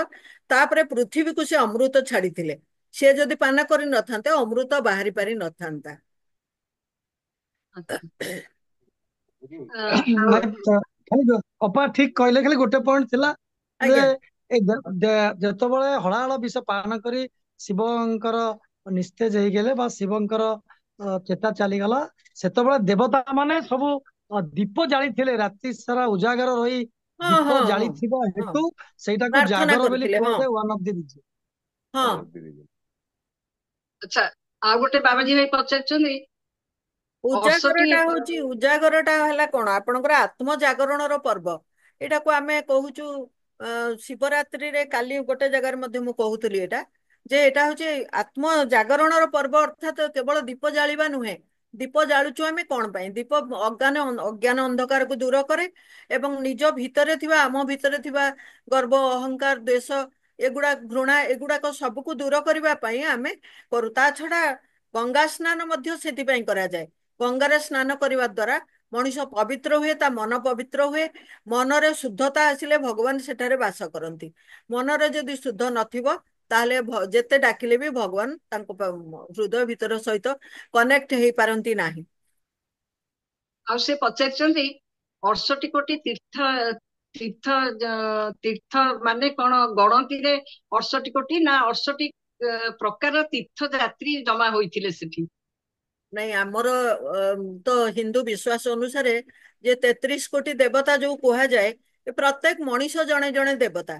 ତାପରେ ପୃଥିବୀକୁ ସେ ଅମୃତ ଛାଡିଥିଲେ। ସିଏ ଯଦି ପାନ କରିନଥାନ୍ତେ ଅମୃତ ବାହାରି ପାରି ନଥାନ୍ତା। ଆଚ୍ଛା। ଆଉ ନାଇଁ ଖାଲି ଅପା ଠିକ କହିଲେ, ଖାଲି ଗୋଟେ ପଏଣ୍ଟ ଥିଲା ଯେ ଆଜ୍ଞା ଯେତେବେଳେ ହଳାହଳ ବିଷ ପାନ କରି ଶିବଙ୍କର ନିସ୍ତେଜ ହେଇଗଲେ ବା ଶିବଙ୍କର ଚେତା ଚାଲିଗଲା, ସେତେବେଳେ ଦେବତା ମାନେ ସବୁ ଦୀପ ଜାଳିଥିଲେ, ରାତି ସାରା ଉଜାଗର ରହି ହଁ ଦୀପ ହଁ ହଁ ଜାଳିଥିବା ହଁ ହେତୁ ସେଇଟାକୁ ପ୍ରାର୍ଥନା ଜାଗର ବୋଲି କରିଥିଲେ। ହଁ କୁହାଯାଏ, ୱାନ୍ ଅଫ ଦି ରିଜନ। ହଁ ଆଚ୍ଛା, ଆଉ ଗୋଟେ ବାବାଜୀ ଭାଇ ପଚାରିଛନ୍ତି, ଅର୍ଷଟି ଉଜାଗରଟା ହେଲା କଣ ଆପଣଙ୍କର ଆତ୍ମ ଜାଗରଣର ପର୍ବ। ଏଇଟାକୁ ଆମେ କହୁଛୁ ଶିବରାତ୍ରିରେ, କାଲି ଗୋଟେ ଜାଗାରେ ମଧ୍ୟ ମୁଁ କହୁଥିଲି ଏଇଟା, ଯେ ଏଇଟା ହଉଛି ଆତ୍ମ ଜାଗରଣର ପର୍ବ। ଅର୍ଥାତ କେବଳ ଦୀପ ଜାଳିବା ନୁହେଁ, ଦୀପ ଜାଳୁଛୁ ଆମେ କଣ ପାଇଁ? ଦୀପ ଅଜ୍ଞାନ ଅନ୍ଧକାରକୁ ଦୂର କରେ ଏବଂ ନିଜ ଭିତରେ ଥିବା, ଆମ ଭିତରେ ଥିବା ଗର୍ବ, ଅହଙ୍କାର, ଦ୍ୱେଷ, ଏଗୁଡା ଘୃଣା, ଏଗୁଡାକ ସବୁକୁ ଦୂର କରିବା ପାଇଁ ଆମେ କରୁ। ତା ଛଡା ଗଙ୍ଗା ସ୍ନାନ ମଧ୍ୟ ସେଥିପାଇଁ କରାଯାଏ। ଗଙ୍ଗାରେ ସ୍ନାନ କରିବା ଦ୍ୱାରା ମଣିଷ ପବିତ୍ର ହୁଏ, ତା ମନ ପବିତ୍ର ହୁଏ। ମନରେ ଶୁଦ୍ଧତା ଆସିଲେ ଭଗବାନ ସେଠାରେ ବାସ କରନ୍ତି। ମନରେ ଯଦି ଶୁଦ୍ଧ ନଥିବ ତାହେଲେ ଯେତେ ଡାକିଲେ ବି ଭଗବାନ ତାଙ୍କ ହୃଦୟ ଭିତର ସହିତ କନେକ୍ଟ ହେଇପାରନ୍ତି ନାହିଁ। ଆଉ ସେ ପଚାରିଛନ୍ତି 68 ତୀର୍ଥ ତୀର୍ଥ ତୀର୍ଥ ମାନେ କଣ ଗଣତିରେ 68 ନା 68 ପ୍ରକାର ତୀର୍ଥ ଯାତ୍ରୀ ଜମା ହୋଇଥିଲେ ସେଠି? ନାଇଁ, ଆମର ତ ହିନ୍ଦୁ ବିଶ୍ୱାସ ଅନୁସାରେ ଯେ 33 କୋଟି ଦେବତା ଯୋଉ କୁହାଯାଏ, ଏ ପ୍ରତ୍ୟେକ ମଣିଷ ଜଣେ ଜଣେ ଦେବତା।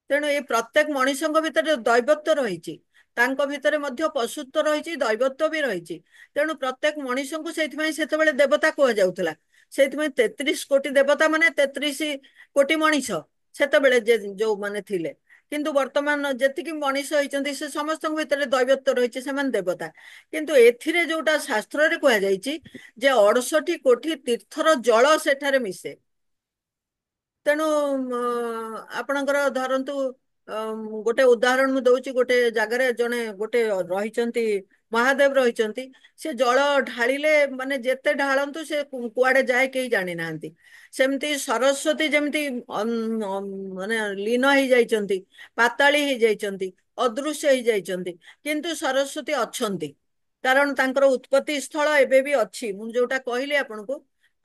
ତେଣୁ ଏ ପ୍ରତ୍ୟେକ ମଣିଷଙ୍କ ଭିତରେ ଦୈବତ୍ୱ ରହିଛି, ତାଙ୍କ ଭିତରେ ମଧ୍ୟ ପଶୁତ୍ୱ ରହିଛି, ଦୈବତ୍ୱ ବି ରହିଛି। ତେଣୁ ପ୍ରତ୍ୟେକ ମଣିଷଙ୍କୁ ସେଇଥିପାଇଁ ସେତେବେଳେ ଦେବତା କୁହାଯାଉଥିଲା। ସେଇଥିପାଇଁ 33 କୋଟି ଦେବତା ମାନେ 33 କୋଟି ମଣିଷ ସେତେବେଳେ ଯୋଉମାନେ ଥିଲେ। କିନ୍ତୁ ବର୍ତ୍ତମାନ ଯେତିକି ମଣିଷ ହେଇଛନ୍ତି ସେ ସମସ୍ତଙ୍କ ଭିତରେ ଦୈବତ୍ୱ ରହିଛି, ସେମାନେ ଦେବତା। କିନ୍ତୁ ଏଥିରେ ଯୋଉଟା ଶାସ୍ତ୍ରରେ କୁହାଯାଇଛି ଯେ 68 କୋଟି ତୀର୍ଥର ଜଳ ସେଠାରେ ମିଶେ। ତେଣୁ ଆପଣଙ୍କର ଧରନ୍ତୁ, ଗୋଟେ ଉଦାହରଣ ମୁଁ ଦଉଛି। ଗୋଟେ ଜାଗାରେ ଗୋଟେ ରହିଛନ୍ତି, ମହାଦେବ ରହିଛନ୍ତି। ସେ ଜଳ ଢାଳିଲେ ମାନେ ଯେତେ ଢାଳନ୍ତୁ ସେ କୁଆଡେ ଯାଏ କେହି ଜାଣିନାହାନ୍ତି। ସେମିତି ସରସ୍ୱତୀ ଯେମିତି ମାନେ ଲୀନ ହେଇଯାଇଛନ୍ତି, ପାତାଳି ହେଇଯାଇଛନ୍ତି, ଅଦୃଶ୍ୟ ହେଇଯାଇଛନ୍ତି, କିନ୍ତୁ ସରସ୍ୱତୀ ଅଛନ୍ତି। କାରଣ ତାଙ୍କର ଉତ୍ପତ୍ତି ସ୍ଥଳ ଏବେ ବି ଅଛି। ମୁଁ ଯୋଉଟା କହିଲି ଆପଣଙ୍କୁ,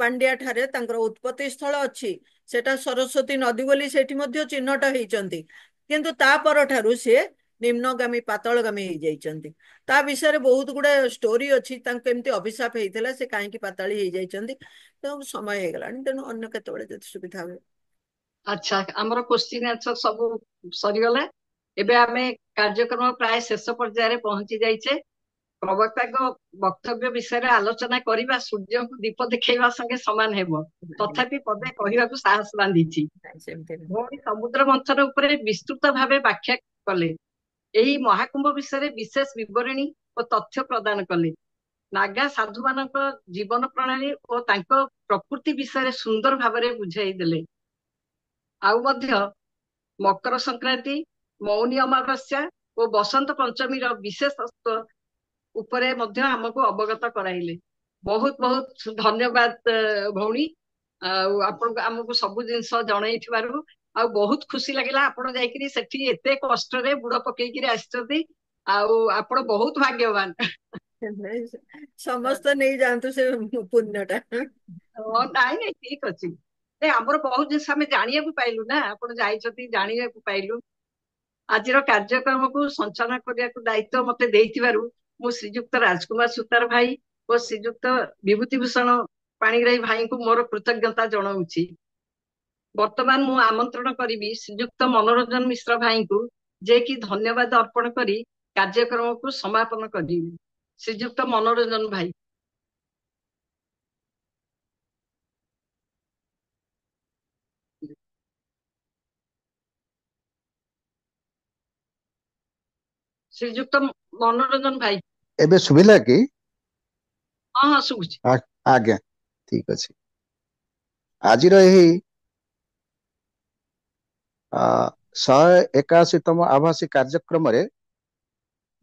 ପାଣ୍ଡିଆ ଠାରେ ତାଙ୍କର ଉତ୍ପତ୍ତି ସ୍ଥଳ ଅଛି। ସେଟା ସରସ୍ୱତୀ ନଦୀ ବୋଲି ସେଠି ମଧ୍ୟ ଚିହ୍ନଟ ହେଇଛନ୍ତି। କିନ୍ତୁ ତା ପରଠାରୁ ସିଏ ନିମ୍ନଗାମୀ, ପାତଳଗାମୀ ହେଇଯାଇଛନ୍ତି। ତା ବିଷୟରେ ବହୁତ ଗୁଡେ ଷ୍ଟୋରି ଅଛି, ତାଙ୍କୁ କେମିତି ଅଭିଶାପ ହେଇଥିଲା, ସେ କାହିଁକି ପାତାଳି ହେଇଯାଇଛନ୍ତି। ତ ସମୟ ହେଇଗଲାଣି, ତେଣୁ ଅନ୍ୟ କେତେବେଳେ ଯଦି ସୁବିଧା ହୁଏ। ଆଚ୍ଛା, ଆମର କୋଶ୍ଚିନ୍ ଆନ୍ସର ସବୁ ସରିଗଲା। ଏବେ ଆମେ କାର୍ଯ୍ୟକ୍ରମ ପ୍ରାୟ ଶେଷ ପର୍ଯ୍ୟାୟରେ ପହଞ୍ଚି ଯାଇଛେ। ପ୍ରବକ୍ତାଙ୍କ ବକ୍ତବ୍ୟ ବିଷୟରେ ଆଲୋଚନା କରିବା ସୂର୍ଯ୍ୟଙ୍କୁ ଦୀପ ଦେଖେଇବା ସଙ୍ଗେ ସମାନ ହେବ, ତଥାପି ପଦେ କହିବାକୁ ସାହସ ବାନ୍ଧିଛି। ସେମିତି ଭଉଣୀ ସମୁଦ୍ର ମନ୍ଥନ ଉପରେ ବିସ୍ତୃତ ଭାବେ ବ୍ୟାଖ୍ୟା କଲେ, ଏହି ମହାକୁମ୍ଭ ବିଷୟରେ ବିଶେଷ ବିବରଣୀ ଓ ତଥ୍ୟ ପ୍ରଦାନ କଲେ। ନାଗା ସାଧୁମାନଙ୍କ ଜୀବନ ପ୍ରଣାଳୀ ଓ ତାଙ୍କ ପ୍ରକୃତି ବିଷୟରେ ସୁନ୍ଦର ଭାବରେ ବୁଝାଇ ଦେଲେ। ଆଉ ମଧ୍ୟ ମକର ସଂକ୍ରାନ୍ତି, ମୌନି ଅମାବାସ୍ୟା ଓ ବସନ୍ତ ପଞ୍ଚମୀର ବିଶେଷତ୍ୱ ଉପରେ ମଧ୍ୟ ଆମକୁ ଅବଗତ କରାଇଲେ। ବହୁତ ବହୁତ ଧନ୍ୟବାଦ ଭଉଣୀ। ଆଉ ଆପଣଙ୍କୁ ଆମକୁ ସବୁ ଜିନିଷ ଜଣେଇଥିବାରୁ ଆଉ ବହୁତ ଖୁସି ଲାଗିଲା। ଆପଣ ଯାଇକିରି ସେଠି ଏତେ କଷ୍ଟରେ ବୁଡ ପକେଇକିରି ଆସିଛନ୍ତି, ଆଉ ଆପଣ ବହୁତ ଭାଗ୍ୟବାନ। ସମସ୍ତ ନେଇଯାଆନ୍ତୁ ସେ ପୁଣ୍ୟଟା। ନାଇଁ ନାଇଁ, ଠିକ ଅଛି। ଆମର ବହୁତ ଜିନିଷ ଆମେ ଜାଣିବାକୁ ପାଇଲୁ ନା, ଆପଣ ଯାଇଛନ୍ତି ଜାଣିବାକୁ ପାଇଲୁ। ଆଜିର କାର୍ଯ୍ୟକ୍ରମକୁ ସଞ୍ଚାଳନ କରିବାକୁ ଦାୟିତ୍ୱ ମତେ ଦେଇଥିବାରୁ ମୁଁ ଶ୍ରୀଯୁକ୍ତ ରାଜକୁମାର ସୁତାର ଭାଇ ଓ ଶ୍ରୀଯୁକ୍ତ ବିଭୂତି ଭୂଷଣ ପାଣିଗ୍ରାହୀ ଭାଇଙ୍କୁ ମୋର କୃତଜ୍ଞତା ଜଣାଉଛି। ବର୍ତ୍ତମାନ ମୁଁ ଆମନ୍ତ୍ରଣ କରିବି ଶ୍ରୀଯୁକ୍ତ ମନୋରଞ୍ଜନ ମିଶ୍ର ଭାଇଙ୍କୁ, ଯେ କି ଧନ୍ୟବାଦ ଅର୍ପଣ କରି କାର୍ଯ୍ୟକ୍ରମକୁ ସମାପନ କରିବେ। ଶ୍ରୀଯୁକ୍ତ ମନୋରଞ୍ଜନ ଭାଇ। ଶ୍ରୀଯୁକ୍ତ ମନୋରଞ୍ଜନ ଭାଇ। ଏବେ ଶୁଭିଲା କି? ହଁ ହଁ ଶୁଭୁଛି। ଆଜ୍ଞା, ଠିକ ଅଛି। ଆଜିର ଏହି 181ତମ ଆଭାସୀ କାର୍ଯ୍ୟକ୍ରମରେ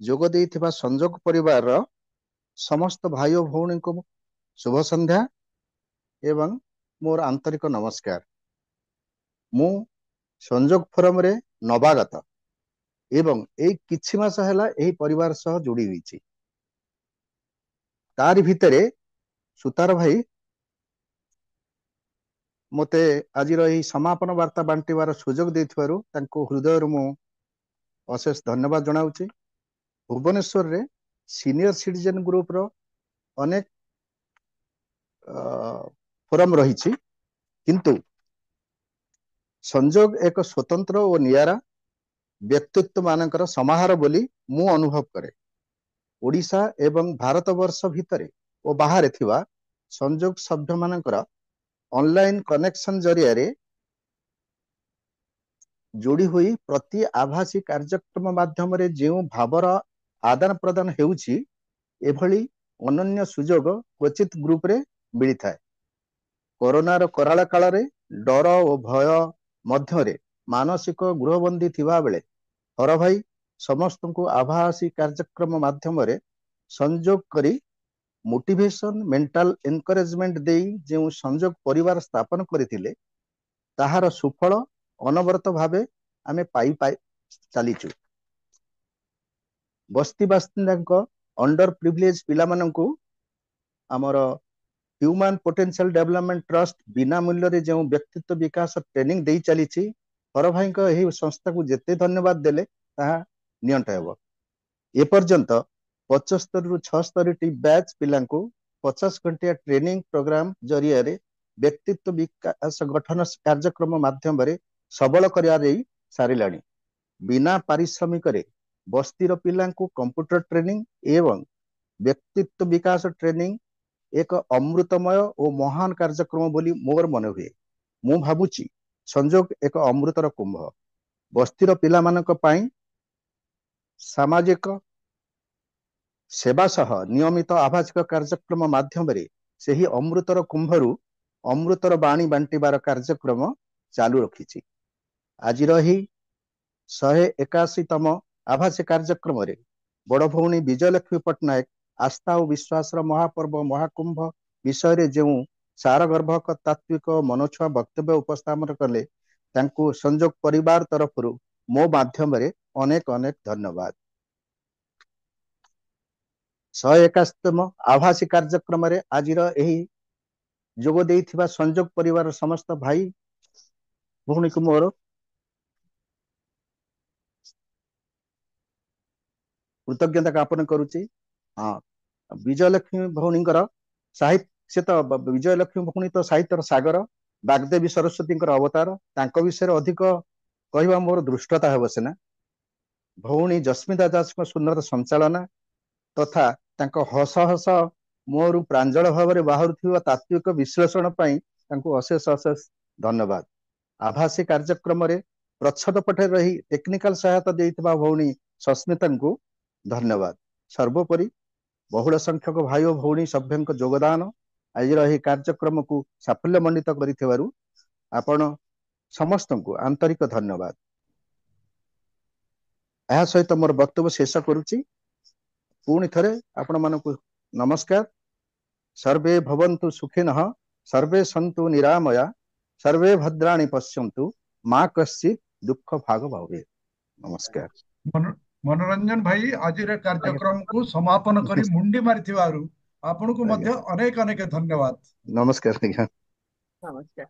ଯୋଗ ଦେଇଥିବା ସଂଯୋଗ ପରିବାରର ସମସ୍ତ ଭାଇ ଓ ଭଉଣୀଙ୍କୁ ଶୁଭ ସନ୍ଧ୍ୟା ଏବଂ ମୋର ଆନ୍ତରିକ ନମସ୍କାର। ମୁଁ ସଂଯୋଗ ଫୋରମରେ ନବାଗତ ଏବଂ ଏଇ କିଛି ମାସ ହେଲା ଏହି ପରିବାର ସହ ଯୋଡ଼ି ହୋଇଛି। ତାରି ଭିତରେ ସୁତାର ଭାଇ ମୋତେ ଆଜିର ଏହି ସମାପନ ବାର୍ତ୍ତା ବାଣ୍ଟିବାର ସୁଯୋଗ ଦେଇଥିବାରୁ ତାଙ୍କୁ ହୃଦୟରୁ ମୁଁ ଅଶେଷ ଧନ୍ୟବାଦ ଜଣାଉଛି। ଭୁବନେଶ୍ୱରରେ ସିନିୟର ସିଟିଜେନ ଗ୍ରୁପର ଅନେକ ଫୋରମ ରହିଛି, କିନ୍ତୁ ସଂଯୋଗ ଏକ ସ୍ୱତନ୍ତ୍ର ଓ ନିଆରା ବ୍ୟକ୍ତିତ୍ୱ ମାନଙ୍କର ସମାହାର ବୋଲି ମୁଁ ଅନୁଭବ କରେ। ଓଡ଼ିଶା ଏବଂ ଭାରତବର୍ଷ ଭିତରେ ଓ ବାହାରେ ଥିବା ସଂଯୋଗ ସଭ୍ୟମାନଙ୍କର ଅନଲାଇନ କନେକ୍ସନ ଜରିଆରେ ଯୋଡ଼ି ହୋଇ ପ୍ରତି ଆଭାସୀ କାର୍ଯ୍ୟକ୍ରମ ମାଧ୍ୟମରେ ଯେଉଁ ଭାବର ଆଦାନ ପ୍ରଦାନ ହେଉଛି, ଏଭଳି ଅନନ୍ୟ ସୁଯୋଗ କ୍ୱଚିତ ଗ୍ରୁପରେ ମିଳିଥାଏ। କରୋନାର କରାଳ କାଳରେ ଡର ଓ ଭୟ ମଧ୍ୟରେ ମାନସିକ ଗୃହବନ୍ଦୀ ଥିବା ବେଳେ ହର ଭାଇ ସମସ୍ତଙ୍କୁ ଆଭାସୀ କାର୍ଯ୍ୟକ୍ରମ ମାଧ୍ୟମରେ ସଂଯୋଗ କରି ମୋଟିଭେସନ, ମେଣ୍ଟାଲ ଏନକରେଜମେଣ୍ଟ ଦେଇ ଯେଉଁ ସଂଯୋଗ ପରିବାର ସ୍ଥାପନ କରିଥିଲେ, ତାହାର ସୁଫଳ ଅନବରତ ଭାବେ ଆମେ ପାଇ ଚାଲିଛୁ। ବସ୍ତି ବାସିନ୍ଦାଙ୍କ ଅଣ୍ଡର ପ୍ରିଭିଲେଜ ପିଲାମାନଙ୍କୁ ଆମର ହ୍ୟୁମାନ ପୋଟେନ୍ସିଆଲ ଡେଭଲପମେଣ୍ଟ ଟ୍ରଷ୍ଟ ବିନା ମୂଲ୍ୟରେ ଯେଉଁ ବ୍ୟକ୍ତିତ୍ୱ ବିକାଶ ଟ୍ରେନିଂ ଦେଇ ଚାଲିଛି, ହର ଭାଇଙ୍କ ଏହି ସଂସ୍ଥାକୁ ଯେତେ ଧନ୍ୟବାଦ ଦେଲେ ତାହା ନିଅଣ୍ଟ ହେବ। ଏପର୍ଯ୍ୟନ୍ତ 75ରୁ 76ଟି ବ୍ୟାଚ୍ ପିଲାଙ୍କୁ 50 ଘଣ୍ଟିଆ ଟ୍ରେନିଂ ପ୍ରୋଗ୍ରାମ ଜରିଆରେ ବ୍ୟକ୍ତିତ୍ୱ ବିକାଶ ଗଠନ କାର୍ଯ୍ୟକ୍ରମ ମାଧ୍ୟମରେ ସବଳ କରାଯାଇ ସାରିଲାଣି। ବିନା ପାରିଶ୍ରମିକରେ ବସ୍ତିର ପିଲାଙ୍କୁ କମ୍ପ୍ୟୁଟର ଟ୍ରେନିଂ ଏବଂ ବ୍ୟକ୍ତିତ୍ୱ ବିକାଶ ଟ୍ରେନିଂ ଏକ ଅମୃତମୟ ଓ ମହାନ କାର୍ଯ୍ୟକ୍ରମ ବୋଲି ମୋର ମନେ ହୁଏ। ମୁଁ ଭାବୁଛି ସଂଯୋଗ ଏକ ଅମୃତର କୁମ୍ଭ। ବସ୍ତିର ପିଲାମାନଙ୍କ ପାଇଁ ସାମାଜିକ ସେବା ସହ ନିୟମିତ ଆଭାସିକ କାର୍ଯ୍ୟକ୍ରମ ମାଧ୍ୟମରେ ସେହି ଅମୃତର କୁମ୍ଭରୁ ଅମୃତର ବାଣୀ ବାଣ୍ଟିବାର କାର୍ଯ୍ୟକ୍ରମ ଚାଲୁ ରଖିଛି। ଆଜିର ଏହି 181ତମ ଆଭାସୀ କାର୍ଯ୍ୟକ୍ରମରେ ବଡ଼ ଭଉଣୀ ବିଜୟଲକ୍ଷ୍ମୀ ପଟ୍ଟନାୟକ ଆସ୍ଥା ଓ ବିଶ୍ୱାସର ମହାପର୍ବ ମହାକୁମ୍ଭ ବିଷୟରେ ଯେଉଁ ସାରଗର୍ଭକ ତାତ୍ତ୍ୱିକ ମନଛୁଆ ବକ୍ତବ୍ୟ ଉପସ୍ଥାପନ କଲେ, ତାଙ୍କୁ ସଂଯୋଗ ପରିବାର ତରଫରୁ ମୋ ମାଧ୍ୟମରେ ଅନେକ ଅନେକ ଧନ୍ୟବାଦ। 181ତମ ଆଭାସୀ କାର୍ଯ୍ୟକ୍ରମରେ ଆଜିର ଏହି ଯୋଗ ଦେଇଥିବା ସଂଯୋଗ ପରିବାର ସମସ୍ତ ଭାଇ ଭଉଣୀକୁ ମୋର କୃତଜ୍ଞତା ଜ୍ଞାପନ କରୁଛି। ହଁ, ବିଜୟଲକ୍ଷ୍ମୀ ଭଉଣୀଙ୍କର ସାହିତ୍ୟ ତ ବିଜୟଲକ୍ଷ୍ମୀ ଭଉଣୀ ତ ସାହିତ୍ୟର ସାଗର, ବାଗ୍ଦେବୀ ସରସ୍ୱତୀଙ୍କର ଅବତାର। ତାଙ୍କ ବିଷୟରେ ଅଧିକ କହିବା ମୋର ଦୃଷ୍ଟତା ହେବ ସିନା। ଭଉଣୀ ଜସ୍ମିତା ଦାସଙ୍କ ସୁନ୍ଦର ସଞ୍ଚାଳନା ତଥା ତାଙ୍କ ହସ ହସ ମୋରୁ ପ୍ରାଞ୍ଜଳ ଭାବରେ ବାହାରୁଥିବା ତାତ୍ତ୍ୱିକ ବିଶ୍ଳେଷଣ ପାଇଁ ତାଙ୍କୁ ଅଶେଷ ଅଶେଷ ଧନ୍ୟବାଦ। ଆଭାସୀ କାର୍ଯ୍ୟକ୍ରମରେ ପ୍ରଚ୍ଛଦ ପଟେ ରହି ଟେକ୍ନିକାଲ ସହାୟତା ଦେଇଥିବା ଭଉଣୀ ସସ୍ମିତାଙ୍କୁ ଧନ୍ୟବାଦ। ସର୍ବୋପରି ବହୁଳ ସଂଖ୍ୟକ ଭାଇ ଓ ଭଉଣୀ ସଭ୍ୟଙ୍କ ଯୋଗଦାନ ଆଜିର ଏହି କାର୍ଯ୍ୟକ୍ରମକୁ ସାଫଲ୍ୟମଣ୍ଡିତ କରିଥିବାରୁ ଆପଣ ସମସ୍ତଙ୍କୁ ଆନ୍ତରିକ ଧନ୍ୟବାଦ। ଏହା ସହିତ ମୋର ବକ୍ତବ୍ୟ ଶେଷ କରୁଛି। ପୁଣି ଥରେ ଆପଣମାନଙ୍କୁ ନମସ୍କାର। ସର୍ବେ ଭବନ୍ତୁ ସୁଖିନଃ, ସର୍ବେ ସନ୍ତୁ ନିରାମୟା, ସର୍ବେ ଭଦ୍ରାଣୀ ପଶ୍ୟନ୍ତୁ, ମା କଶ୍ଚିତ୍ ଦୁଃଖ ଭାଗ ଭବେତ୍। ନମସ୍କାର। ମନୋରଞ୍ଜନ ଭାଇ ଆଜିର କାର୍ଯ୍ୟକ୍ରମକୁ ସମାପନ କରି ମୁଣ୍ଡି ମାରିଥିବାରୁ ଆପଣଙ୍କୁ ମଧ୍ୟ ଅନେକ ଅନେକ ଧନ୍ୟବାଦ। ନମସ୍କାର ଆଜ୍ଞା। ନମସ୍କାର।